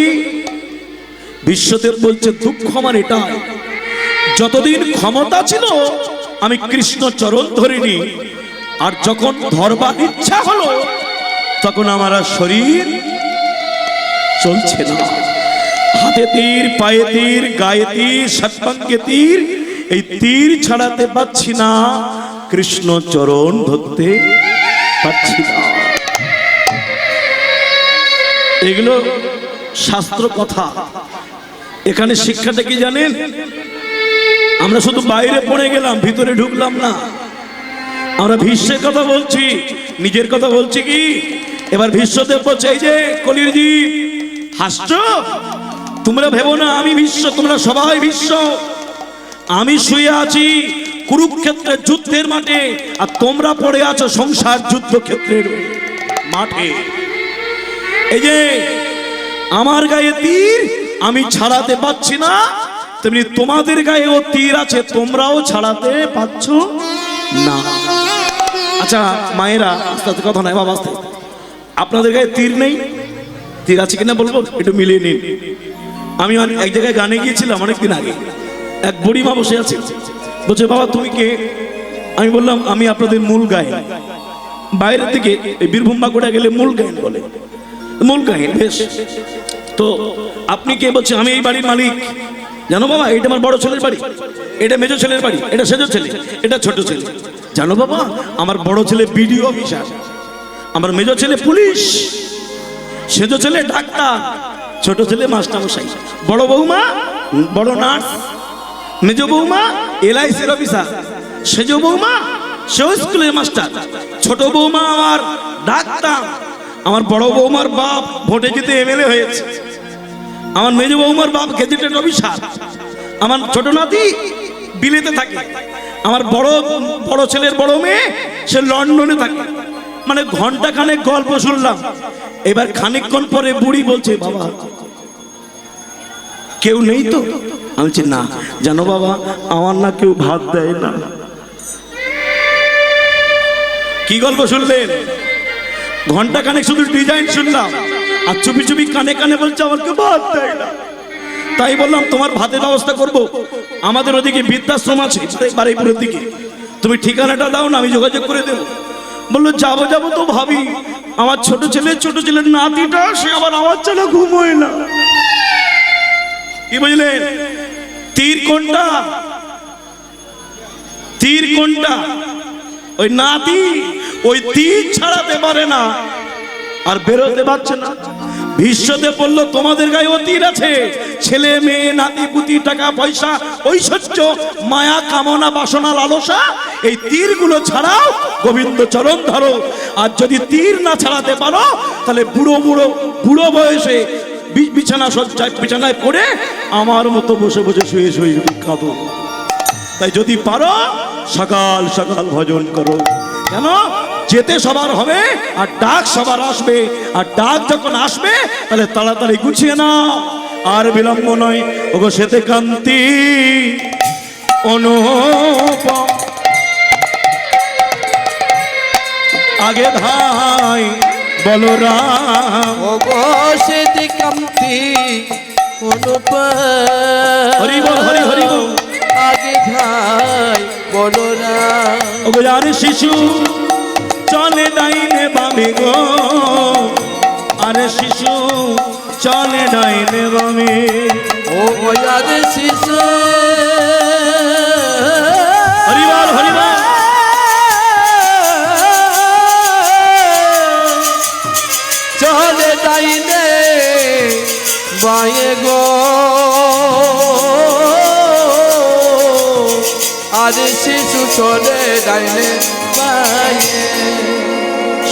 বিশ্বদেব বলছে, দুঃখ আমার এটাই, যতদিন ক্ষমতা ছিল আমি কৃষ্ণ চরণ ধরিনি, আর যখন ধরবার ইচ্ছা হলো তখন আমার আর শরীর চলছে না। হাতে তীর, পায়ে তীর, গায়ে তীর, সর্বাঙ্গে তীর, এই তীর ছাড়াতে পারছি না, কৃষ্ণ চরণ ধরতে পারছি না। এগুলো শাস্ত্র কথা। এখানে শিক্ষাটা কি জানেন? আমরা শুধু বাইরে পড়ে গেলাম, ভিতরে ঢুকলাম না। আমরা ভীষ্মের কথা বলছি, নিজের কথা বলছি কি? এবার ভীষ্মদেব বলছে, এই যে কলির জীব, হাসছ? তোমরা ভেবো না আমি ভীষ্ম, তোমরা সবাই ভীষ্ম। আমি শুয়ে আছি কুরুক্ষেত্রের যুদ্ধের মাঠে, আর তোমরা পড়ে আছো সংসার যুদ্ধক্ষেত্রের মাঠে। এই যে আমার গায়ে তীর আমি ছাড়াতে পারছি না, তেমনি তোমাদের গায়েও তীর আছে, তোমরাও ছাড়াতে পারছ না। আচ্ছা মায়েরা, আস্তে আস্তে কথা নাই বাবা, আস্তে। আপনাদের গায়ে তীর নেই, তীর আছে কিনা বলবো, একটু মিলিয়ে নিন। আমি এক জায়গায় গানে গিয়েছিলাম অনেকদিন আগে, এক বুড়িমা বসে আছে, বলছে বাবা তুমি কে? আমি বললাম আমি আপনাদের মূল গায়ন। বাইরের থেকে এই বীরভূম বাঁকুড়া গেলে মূল গায়ন বলে, মূল গায়ন। বেশ, তো আপনি কে? বলছে আমি এই বাড়ির মালিক। জানো বাবা, এটা আমার বড় ছেলের বাড়ি, এটা মেজো ছেলের বাড়ি, এটা সেজো ছেলে, এটা ছোট ছেলে। জানো বাবা, আমার বড় ছেলে বিডিও অফিসার, আমার মেজো ছেলে পুলিশ, সেজো ছেলে ডাক্তার, ছোট ছেলে মাস্টারমশাই। বড় বৌমা বড় নার্স, মেজো বৌমা LIC-র অফিসার, সেজো বৌমা সেও স্কুলের মাস্টার, ছোট বৌমা আমার ডাক্তার, আমার বড় বৌমার বাপ ভোটে জিতে MLA হয়েছে, আমার মেজো বৌমার বাপ গেজেটেড অফিসার, আমার ছোট নাতি বিলেতে থাকে, আমার বড় ছেলের বড় মেয়ে সে লন্ডনে থাকে। মানে ঘন্টা খানেক গল্প শুনলাম। এবার খানিকক্ষণ পরে বুড়ি বলছে বাবা কেউ নেই তো? আমি বলছি না। জানো বাবা, আমার না কেউ ভাত দেয় না। কি গল্প শুনলেন? ঘন্টা খানেক শুধু ডিজাইন শুনলাম, আর চুপি চুপি কানে কানে বলছে আমার কেউ ভাত দেয় না। তাই বললাম তোমার ভাতের ব্যবস্থা করব। আমাদের ওদিকে বৃদ্ধাশ্রম আছে বারুইপুরের দিকে, তুমি ঠিকানাটা দাও না, আমি যোগাযোগ করে দেবো। বললো যাবো যাবো তো ভাবি, আমার ছোট ছেলের নাতিটা সে আবার আমার ছাড়া ঘুমোয় না। কি বুঝলেন? তীর কোনটা? তীর কোনটা? ওই নাতি, ওই তীর ছাড়াতে পারে না আর বেরোতে পারছে না। ভীষ্মদেব বলল তোমাদের গায়েও তীর আছে, ছেলে মেয়ে নাতি পুতি টাকা পয়সা ঐশ্বর্য মায়া কামনা বাসনা লালসা, এই তীরগুলো ছাড়াও গোবিন্দ চরণ ধরো। আর যদি তীর না ছাড়াতে পারো তাহলে বুড়ো বয়সে বিছানায় পড়ে আমার মতো বসে বসে শুয়ে শুয়ে খাবো। তাই যদি পারো সকাল সকাল ভজন করো, কেন যেতে সবার হবে আর ডাক সবার আসবে। আর ডাক যখন আসবে তাহলে তাড়াতাড়ি গুছিয়ে নাও, আর বিলম্ব নয়। ওগো সেতে কান্তি অনুপম, আগে ভাই বলরাম। ওগো সেতে কান্তি অনুপম, হরি বল হরি হরি বল, আগে ভাই বলরাম। ওগো আর শিশু চলে ডাইনে বামে গো, আরে শিশু চলে ডাইনে বামে। ও আর শিশু হরিবল হরিবল, চলে ডাইনে বায়ে গো, আর শিশু চলে ডাইনে বায়ে।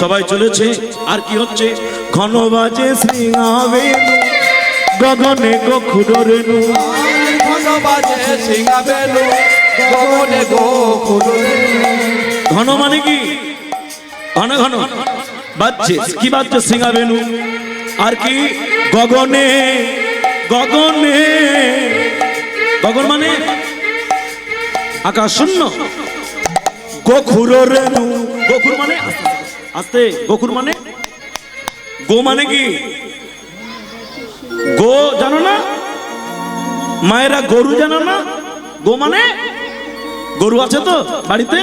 সবাই চলেছে। আর কি হচ্ছে? ঘন বাজে শ্রীঙ্গাবেনু, গগনে গখুর রেণু। ঘন বাজে সিঙ্গাবেনু, গগনে গখুর রেণু। ঘন মানে কি? ঘন ঘন বাজছে, কি বাজছে? শ্রীঙ্গাবেনু। আর কি? গগনে গগনে, গগন মানে আকাশ শূন্য, গখুর রেণু। গখুর মানে আস্তে, গখুর মানে গো মানে কি? গো জানো না মায়েরা? গরু জানো না? গো মানে গরু আছে তো বাড়িতে?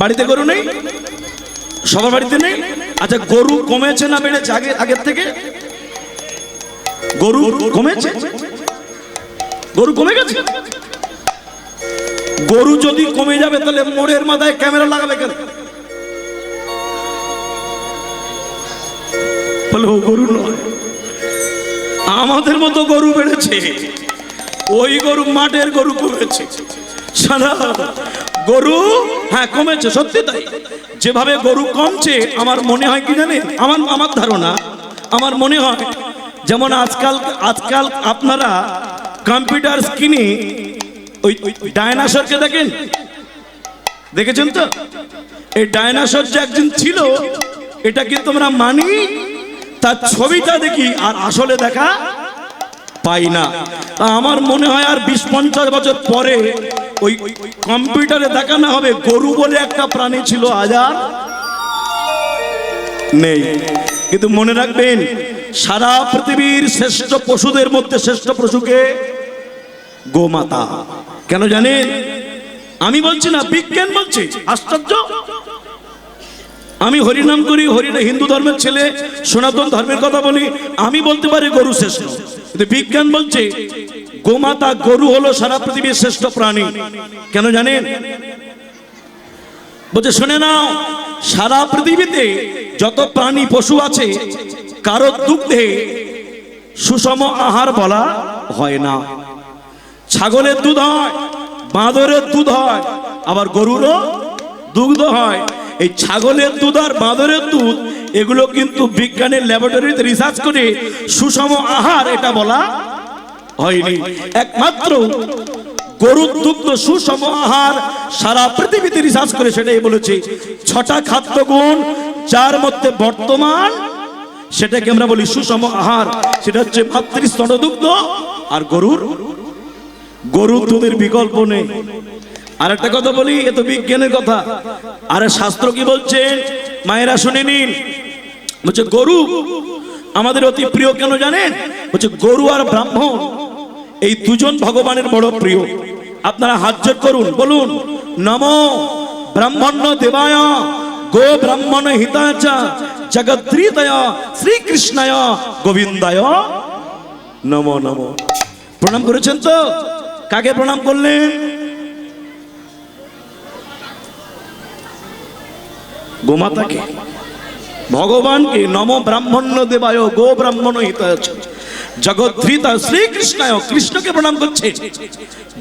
বাড়িতে গরু নেই? সবার বাড়িতে নেই? আচ্ছা গরু কমেছে না বেড়েছে আগের থেকে? গরু কমেছে? গরু কমে গেছে? গরু যদি কমে যাবে তাহলে মোড়ের মাথায় ক্যামেরা লাগাবে কেন? বলে ও গরু নয়, আমাদের মতো গরু বেড়েছে। ওই গরু মাঠের গরু কমেছে। সারা গরু, হ্যাঁ কমেছে, সত্যি তাই। যেভাবে গরু কমছে আমার মনে হয় কি জানেন, আমার ধারণা, আমার মনে হয় যেমন আজকাল আপনারা কম্পিউটার স্ক্রিনে ওই ডায়নাসরকে দেখেছেন তো? এই ডায়নাসর যে একদিন ছিল এটা কিন্তু আমরা মানি, তার ছবিটা দেখি আর আসলে দেখা পাই না। তা আমার মনে হয় আর 20-50 বছর পরে ওই কম্পিউটারে দেখানো হবে গরু বলে একটা প্রাণী ছিল, আজ আর নেই। কিন্তু মনে রাখবেন, সারা পৃথিবীর শ্রেষ্ঠ পশুদের মধ্যে শ্রেষ্ঠ পশুকে গোমাতা। কেন জানেন? আমি বলছি না, বিজ্ঞান বলছে। আশ্চর্য! আমি হরিনাম করি, হিন্দু ধর্মের ছেলে, সনাতন ধর্মের কথা বলি, আমি বলতে পারি গরু শ্রেষ্ঠ, কিন্তু বিজ্ঞান বলছে গোমাতা, গরু হলো সারা পৃথিবীর শ্রেষ্ঠ প্রাণী। কেন জানেন? বলছে শুনে নাও, সারা পৃথিবীতে যত প্রাণী পশু আছে কারো দুগ্ধে সুষম আহার বলা হয় না। ছাগলের দুধ হয়, বাঁদরের দুধ হয়, আবার গরুরও দুগ্ধ হয়। এই ছাগলের দুধ আর বাঁদরের দুধ এগুলো কিন্তু বিজ্ঞানের ল্যাবরেটরিতে রিসার্চ করে সুষম আহার এটা বলা হয়নি। একমাত্র গরুর দুগ্ধ সুষম আহার সারা পৃথিবীতে রিসার্চ করে সেটাই বলেছে। 6টা খাদ্য গুণ যার মধ্যে বর্তমান, সেটাকে আমরা বলি সুষম আহার। সেটা হচ্ছে মাতৃস্তন দুগ্ধ আর গরুর দুধের বিকল্প নেই। আর একটা কথা বলি, এ তো বিজ্ঞানের কথা, আরে শাস্ত্র কি বলছে মায়েরা শুনে নিন। বলছে গরু আমাদের অতি প্রিয়। কেন জানেন? বলছে গরু আর ব্রাহ্মণ এই দুজন ভগবানের বড় প্রিয়। আপনারা হাত জোড় করুন, বলুন নমো ব্রাহ্মণ্য দেবায় গো ব্রাহ্মণ হিতায় চ জগদ্রীতয় শ্রীকৃষ্ণায় গোবিন্দায় নমো নমো। প্রণাম করেছেন তো? কাকে প্রণাম করলেন? গোমাতাকে, ভগবানকে। নমো ব্রাহ্মণ্য দেবায় গো ব্রাহ্মণ হিতায় চ জগদ্রীতা শ্রীকৃষ্ণায়, কৃষ্ণকে প্রণাম করছে।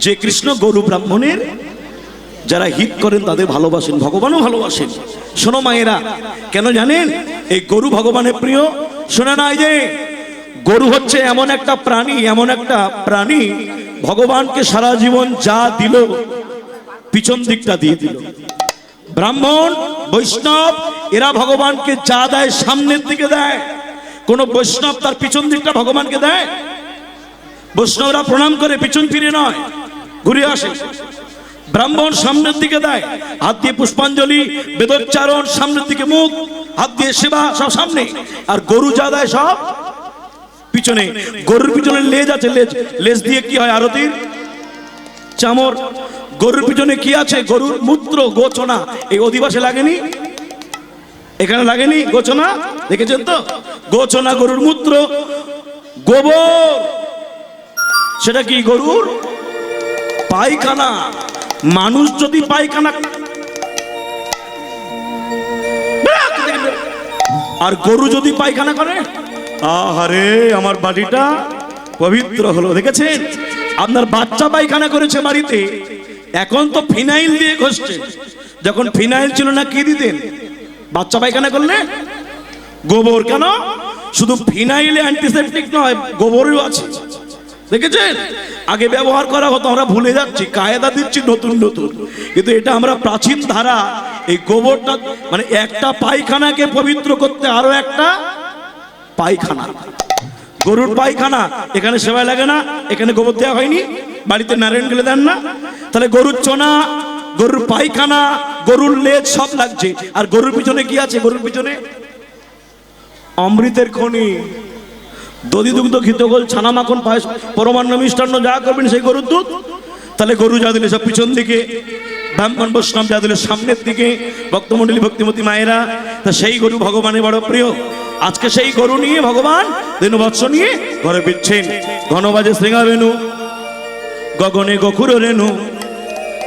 যে কৃষ্ণ গরু ব্রাহ্মণের যারা হিত করেন তাদের ভালোবাসেন, ভগবানও ভালোবাসেন। শোনো মায়েরা, কেন জানেন এই গরু ভগবানের প্রিয়? শোনে না, এই যে গরু হচ্ছে এমন একটা প্রাণী ভগবানকে সারা জীবন যা দিল পিছন দিকটা দিয়ে দিল। ব্রাহ্মণ বৈষ্ণব এরা ভগবানকে যা দেয় সামনের দিকে দেয়। কোন বৈষ্ণব তার পিছন দিকটা ভগবানকে দেয়? বৈষ্ণবরা প্রণাম করে পিছন ফিরে নয়, ঘুরে আসে। ব্রাহ্মণ সামনের দিকে দেয়, হাত দিয়ে পুষ্পাঞ্জলি, বেদোচ্চারণ, সামনের দিকে মুখ, হাত দিয়ে সেবা, সব সামনে। আর গরু যা দেয় সব পিছনে। গরুর পিছনে লেজ আছে, লেজ দিয়ে কি হয়? আরতির চামর। গরুর পিছনে কি আছে? গরুর মূত্র, গোছনা। এই অধিবাসে লাগেনি? এখানে লাগেনি গোছনা? দেখেছেন তো? গোছনা, গরুর মূত্র, গোবর, সেটা কি? গরুর পায়খানা। মানুষ যদি পায়খানা, আর গরু যদি পায়খানা করে, আহারে আমার বাড়িটা পবিত্র হলো। দেখেছেন? আপনার বাচ্চা পায়খানা করেছে বাড়িতে, এখন তো ফিনাইল দিয়ে ঘষছে। যখন ফিনাইল ছিল না কি দিতেন? বাচ্চা পায়খানা করলে গোবর। কেন? শুধু ফিনাইলে অ্যান্টিসেপটিক নয়, গোবরও আছে। দেখেছেন? আগে ব্যবহার করা হতো, আমরা ভুলে যাচ্ছি, কায়দা দিচ্ছি নতুন নতুন, কিন্তু এটা আমরা প্রাচীন ধারা। এই গোবরটা মানে একটা পায়খানাকে পবিত্র করতে আরো একটা পায়খানা, গরুর পায়খানা। এখানে সেবায় লাগে না, এখানে গোবর দেওয়া হয়নি, বাড়িতে নারায়ণ গেলে দেন না। তাহলে গরুর চোনা, গরুর পায়খানা, গরুর লেজ সব লাগছে। আর গরুর পিছনে কি আছে? গরুর পিছনে অমৃতের খনি, দধি দুগ্ধ ঘিতগোল ছানা মাখন পায়েস পরমান্ন মিষ্টান্ন যা করবেন সেই গরুর দুধ। তাহলে গরু যা দিলে সব পিছন দিকে, ব্রাহ্মণ বৈষ্ণব যা দিলে সামনের দিকে, ভক্তমণ্ডলী ভক্তিমতী মায়েরা, তা সেই গরু ভগবানের বড় প্রিয়। আজকে সেই গরু নিয়ে ভগবান ধেনুবৎস নিয়ে ঘরে ফিরছেন। ঘনবাজে শৃঙ্গা বেনু, গগনে গকুর রেণু,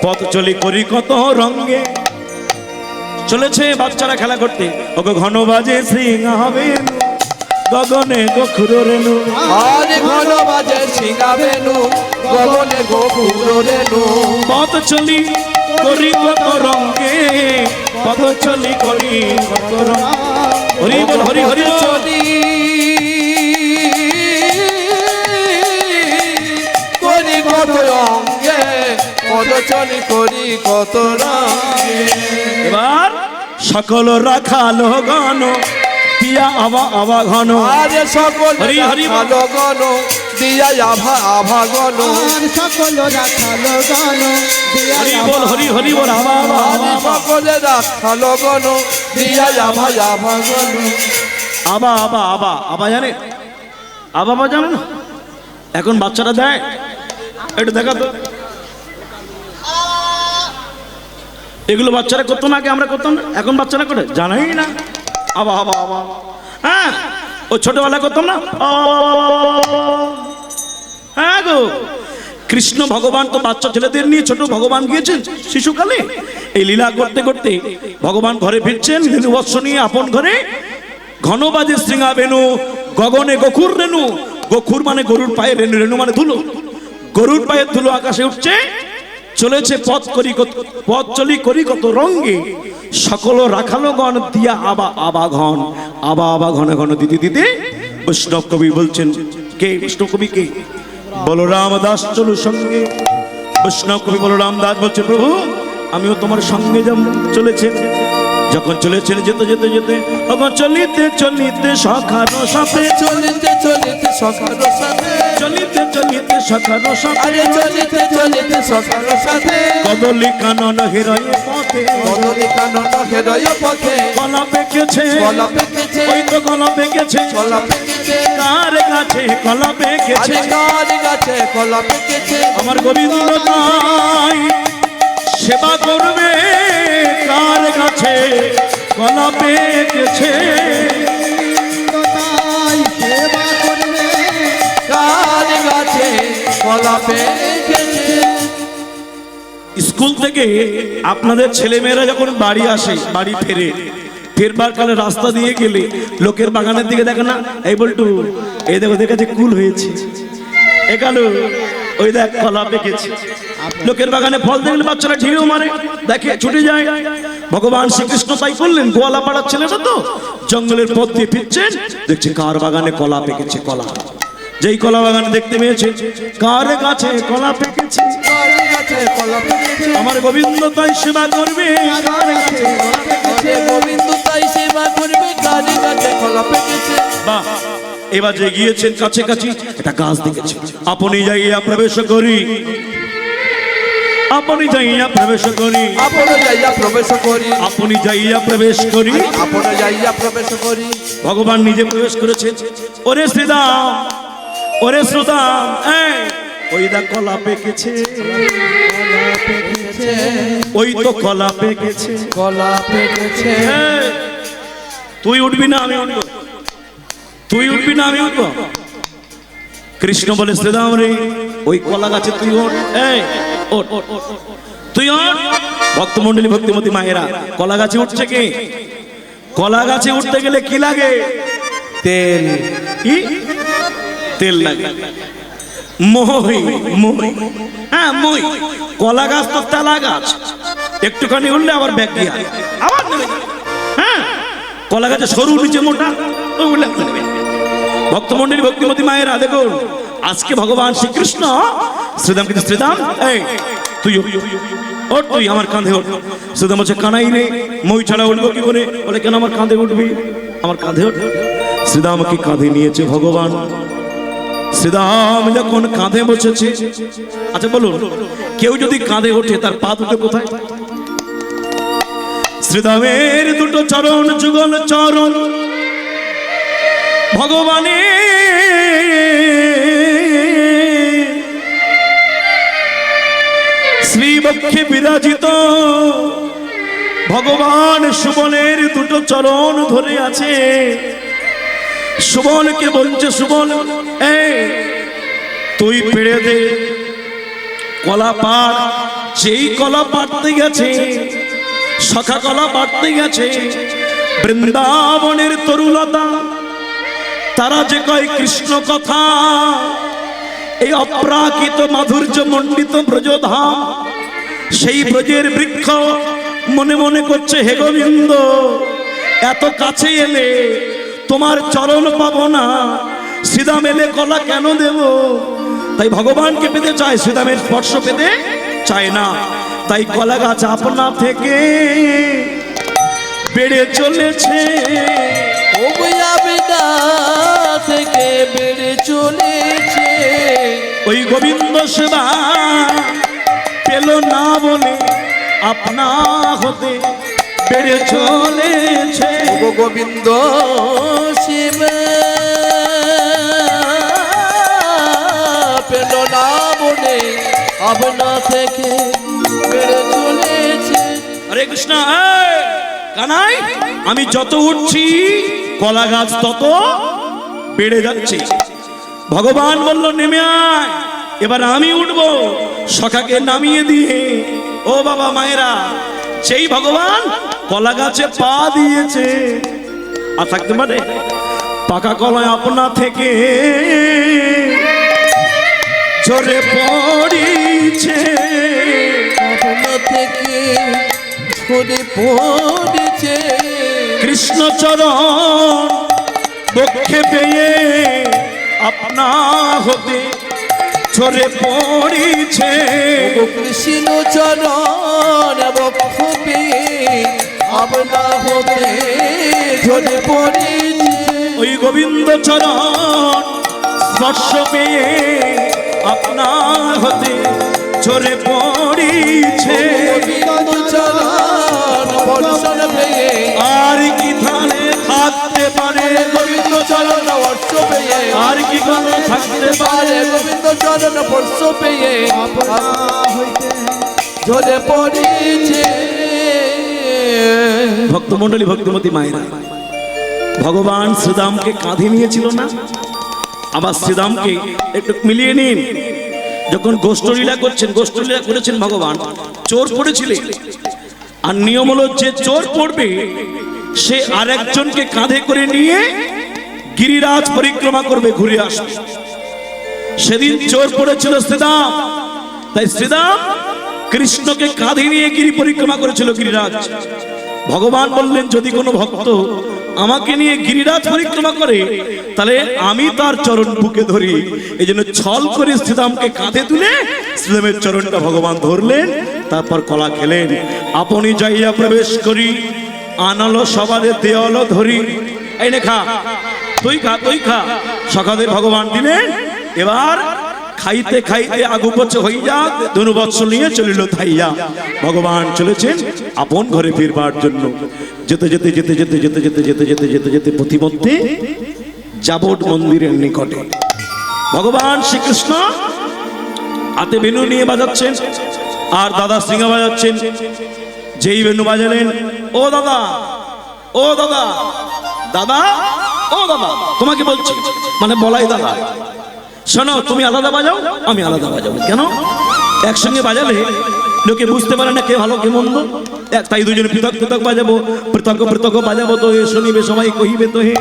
পথ চলি করি কত রঙ্গে। চলেছে বাচ্চারা খেলা করতে, ওকে ঘন বাজে শৃঙ্গা বেনু, গগনে গোখুর রেণু আর ঘন বাজে সিঙ্গা বেনু গগনে গোপুর রেণু পথ চলি করি কত রঙ্গে পথ চলি করি কত রঙ হরি বল হরি হরি বল। চলি করি কত অঙ্গে পদ চলি করি কত রঙে এবার সকল রাখালো গণ দিয়া আবা আবা ঘন আরে সকল হরি হরি বল। ভালো গণ দিয়া আভা আভা গণ আর সকল রাখালো গান দিয়া হরি বল হরি হরি বল আবা আবা আরে সকলে রাখালো গণ দিয়া আভা আভা গণ আবা আবা আবা আবা জানে আবা আবা জানো না এখন বাচ্চারা দেয় একটু দেখা তো এগুলো বাচ্চারা করতো না আগে আমরা করতাম না এখন বাচ্চারা করে জানাই না আবা আবা আবা হ্যাঁ ও ছোটবেলা করতাম না হ্যাঁ গো কৃষ্ণ ভগবান তো বাচ্চা ছেলেদের নিয়ে ছোট ভগবান গিয়েছেন শিশুকালে এই লীলা করতে করতে ভগবান ঘরে ফিরছেন রেণুবৎস নিয়ে আপন ঘরে ঘন বাজে শৃঙ্গা বেনু গগনে গোখুর রেণু গোখুর মানে গরুর পায়ে রেণু রেণু মানে ধুলো গরুর পায়ের ধুলো আকাশে উঠছে চলেছে পথ চলি করি কত রঙ্গে সকল রাখালো গণ দিয়া আবা আবা ঘন আবা আবা ঘন ঘন দিদি দিদি বৈষ্ণব কবি বলছেন কে বৈষ্ণব কবি কে বলরাম দাস চলু সঙ্গে বৈষ্ণব কবি বলরাম দাস বলছে প্রভু আমিও তোমার সঙ্গে চলেছে যখন চলেছেন যেতে যেতে যেতে তখন চলিতে চলিতে সখারো সাথে চলিতে চলিতে সকাল সাথে চলিতে চলিতে সখারো সাথে আরে চলিতে চলিতে সকাল সাথে কদলি কানন হৃদয় পথে কদলি কানন হৃদয় পথে গলা পেকেছে গলা পেকেছে ওই তো গলা পেকেছে গলা পেকেছে কার গাছে গলা পেকেছে আরে কার গাছে গলা পেকেছে আমার গোবিন্দ তাই সেবা করবে কার গাছে গলা পেকেছে তাই সেবা করবে কার গাছে গলা পেকেছে স্কুল থেকে আপনাদের ছেলেমেয়েরা যখন বাড়ি আসে বাড়ি ফেরবার কালে রাস্তা দিয়ে গেলে লোকের বাগানের দিকে দেখে না এই বলটু এই দেখো ওদের কাছে কুল হয়েছে একালো ওই দেখ কলা পেকেছে লোকের বাগানে ফল দেখলে বাচ্চারা ঢিলেও মারে দেখে ছুটে যায় ভগবান শ্রীকৃষ্ণ তাই করলেন গোয়ালা পাড়ার ছেলেটা তো জঙ্গলের পথ দিয়ে ফিরছেন দেখছে কার বাগানে কলা পেকেছে কলা যেই কলা বাগানে দেখতে পেয়েছে কার গাছে কলা পেকেছে কার গাছে গলা পেকেছে আমার গোবিন্দ তাই সেবা করবে কার কাছে গলা পেকেছে আরে গোবিন্দ তাই সেবা করবে কার গাছে গলা পেকেছে বাহ এবার যে গিয়েছেন কাছে কাছে একটা গাছ দেখেছে আপনি যাইয়া প্রবেশ করি আপনি যাইয়া প্রবেশ করি আপন যাইয়া প্রবেশ করি আপনি যাইয়া প্রবেশ করি আপন যাইয়া প্রবেশ করি ভগবান নিজে প্রবেশ করেছেন ওরে শ্রীদাম ওরে শ্রোতাম এই ওই দা কলা পেকেছে ওই তো কলা পেকেছে গলা পেকেছে এই, তুই উঠবি না আমি উঠবো তুই উঠবি না আমি উঠবো কৃষ্ণ বলে শ্রীদাম রে ওই কলা গাছে তুই ওঠ এই ওঠ তুই ওঠ ভক্তমণ্ডলী ভক্তিমতী মায়েরা কলা গাছে উঠছে কে কলা গাছে উঠতে গেলে কি লাগে তেল কি তেল লাগে মই মই হ্যাঁ মই কলা গাছ তো তেলা গাছ একটুখানি উঠলে আবার ব্যাগ দিয়ে আবার নেমে যাবে। হ্যাঁ কলা গাছে সরু নিচে মোটা ও উঠলে নেমে যাবে। ভক্তমণ্ডলী ভক্তিমতী মায়েরা দেখুন আজকে ভগবান শ্রীকৃষ্ণ শ্রীদাম কিন্তু শ্রীদাম এই তুই ওঠ তুই আমার কাঁধে ওঠ শ্রীদাম বলছে কানাই রে মই ছাড়া উঠবো কি করে বলে কেন আমার কাঁধে উঠবি আমার কাঁধে ওঠ শ্রীদামকে কাঁধে নিয়েছে ভগবান শ্রীদাম যখন কাঁধে বসেছে আচ্ছা বলুন কেউ যদি কাঁধে ওঠে তার পা দুটো কোথায় শ্রীদামের দুটো চরণ যুগল চরণ ভগবানের শ্রীবক্ষে বিরাজিত ভগবান সুবলের দুটো চরণ ধরে আছে সুবলকে বলছে সুবল এই তুই পেড়ে দে কলা পাড় যেই কলা পাড়তে গেছে সখা কলা পাড়তে গেছে বৃন্দাবনের তরুলতা তারা যে কয় কৃষ্ণ কথা, এই অপ্রাকৃত মাধুর্য মণ্ডিত ব্রজধাম, সেই ব্রজের বৃক্ষ মনে মনে করছে হে গোবিন্দ, এত কাছে এলে তোমার চরণ পাবো না, শ্রীদাম এলে কলা কেন দেব? তাই ভগবানকে পেতে চায়, শ্রীদামের স্পর্শ পেতে চায় না। তাই কলা গাছ আপনা থেকে বেড়ে চলেছে, ও বিনা থেকে বেড়ে চলেছে। ওই গোবিন্দ সেবা পেল না বলে আপনা হতে বেড়ে চলেছে। ও গোবিন্দ শিব পেল না বলে আপনা থেকে বেড়ে চলেছে। হরে কৃষ্ণ। এই, কানাই, আমি যত উঠছি কলা গাছ তত বেড়ে যাচ্ছে। ভগবান বলল নেমে আয়, এবার আমি উঠবো। সখাকে নামিয়ে দিয়ে, ও বাবা মায়েরা, সেই ভগবান কলা গাছে পা দিয়েছে। আর থাকতে পারে পাকা কলায় আপনা থেকে ঝরে পড়িছে, আপনা থেকে ঝরে পড়েছে। কৃষ্ণচরণ বক্ষে পেয়ে আপনা হতে ঝরে পড়িছে। ও কৃষ্ণ চরণ বক্ষ পেয়ে আপনা হতে ঝরে পড়েছে। ওই গোবিন্দ চরণ স্পর্শ পেয়ে আপনা হতে ঝরে পড়িছে। গোবিন্দ চরণ বর্ষণ পেয়ে আর কি ধানে থাকতে পারে গোবিন্দ চরণ বর্ষ পেয়ে আর কি কোনো থাকতে পারে? পারে গোবিন্দ চরণ বর্ষ পেয়ে আপনা হইতে ঝরে পড়েছে। ভক্তমণ্ডলী, ভক্তিমতী মায়েরা, ভগবান শ্রীদামকে কাঁধে নিয়েছিল না? আবার শ্রীদামকে একটু মিলিয়ে নিন। যখন গোষ্ঠলীলা করছেন, গোষ্ঠলীলা করেছেন ভগবান, চোর পড়েছিলেন। আর নিয়ম হলো যে চোর পড়বে সে আরেকজনকে কাঁধে করে নিয়ে গিরিরাজ পরিক্রমা করবে, ঘুরে আসবে। সেদিন চোর পড়েছিল শ্রীদাম, তাই শ্রীদাম কৃষ্ণকে কাঁধে নিয়ে গিরি পরিক্রমা করেছিল, গিরিরাজ। ভগবান বললেন যদি কোনো ভক্ত আমাকে নিয়ে গিরিরাজ পরিক্রমা করে তাহলে আমি তার চরণ বুকে ধরি। এই জন্য ছল করে শ্রীদামকে কাঁধে তুলে শ্রীদামের চরণটা ভগবান ধরলেন, তারপর কলা খেলেন। আপনি যাইয়া প্রবেশ করি, আনালো সবারে দেওয়ালো ধরি। এই নে খা, তুই খা, তুই খা। সকালে ভগবান দিলেন। এবার খাইতে খাইতে আগু পছে হইয়া ধনুবৎস নিয়ে চলিল থাইয়া। ভগবান চলেছেন আপন ঘরে ফিরবার জন্য। যেতে যেতে যেতে যেতে যেতে যেতে যেতে যেতে যেতে যেতে পথিমধ্যে যাবট মন্দিরের নিকটে ভগবান শ্রীকৃষ্ণ হাতে বেনু নিয়ে বাজাচ্ছেন, আর দাদা সিংহা বাজাচ্ছেন। যেই বেনু বাজালেন, ও দাদা, ও দাদা, দাদা, ও দাদা, তোমাকে বলছি, মানে বলাই দাদা, শোনো, তুমি আলাদা বাজাও, আমি আলাদা বাজাবো। কেন? একসঙ্গে বাজালে লোকে বুঝতে পারে না কে ভালো কে মন্দ। তাই দুজনে পৃথক পৃথক বাজাবো, পৃথক পৃথক বাজাবো তো হে শুনিবে সবাই কহিবে তো হে।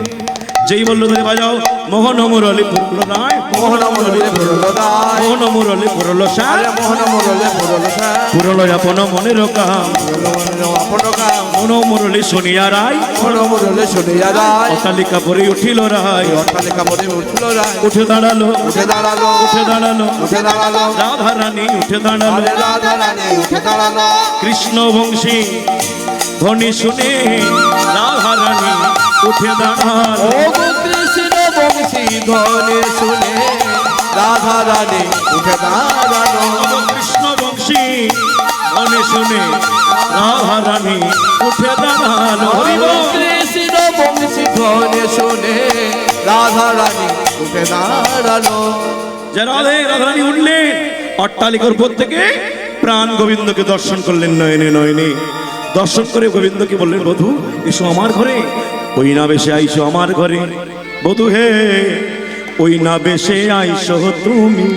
যেই বললো ধরে বাজাও, মোহন মুরলি পুরল রায়, মোহন মুরলি পুরল রায়, মোহন মুরলি পুরল সায়, মোহন মুরলি পুরল সায়, পুরল আপন মনের কাম, আপন কাম, মন মুরলি শুনিয়া রায়, মোহন মুরলি শুনিয়া রায়, অট্টালিকা পরে উঠিল রায়, অট্টালিকা পরে উঠল রায়, উঠে দাঁড়ালো, উঠে দাঁড়ালো, উঠে দাঁড়ালো, উঠে দাঁড়ালো, রাধা রানী উঠে দাঁড়ালো, রাধা রানী উঠে দাঁড়ালো। কৃষ্ণ বংশী ধ্বনি শুনে রাধা রানী উঠে দাঁড়ালো। ও কৃষ্ণ বংশী ধ্বনি শুনে রাধা রানী উঠে দাঁড়ালো। কৃষ্ণ বংশী ধ্বনি শুনে রাধা রানী উঠে দাঁড়ালো। হরি বল। কৃষ্ণ বংশী ধ্বনি শুনে রাধা রানী উঠে দাঁড়ালো। যে রাধে রাধা রানী উঠলেন, অট্টালিকার উপর থেকে প্রাণ গোবিন্দকে দর্শন করলেন নয়নে নয়নে। দর্শন করে গোবিন্দকে বললেন, বধূ এসো আমার ঘরে, ওই না বেশে আইসো আমার ঘরে। বধূ হে, ওই না বেশে আইসো তুমি,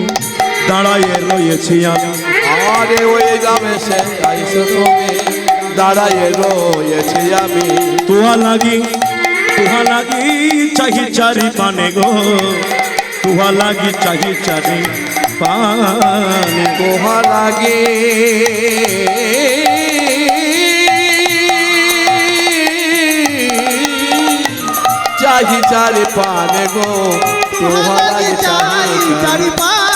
দাঁড়াইয়ে রয়েছি আমি। আরে ওই গ্রামে সে আইসো তুমি, দাঁড়াইয়ে রয়েছি আমি। তোয়া লাগি तुहा लागी चाही चारी पाने गो तुहा लागी चाही चारी पाने তোহা লাগে চাহি চারি পানে গো তোহা লাগে চাহি চারি পান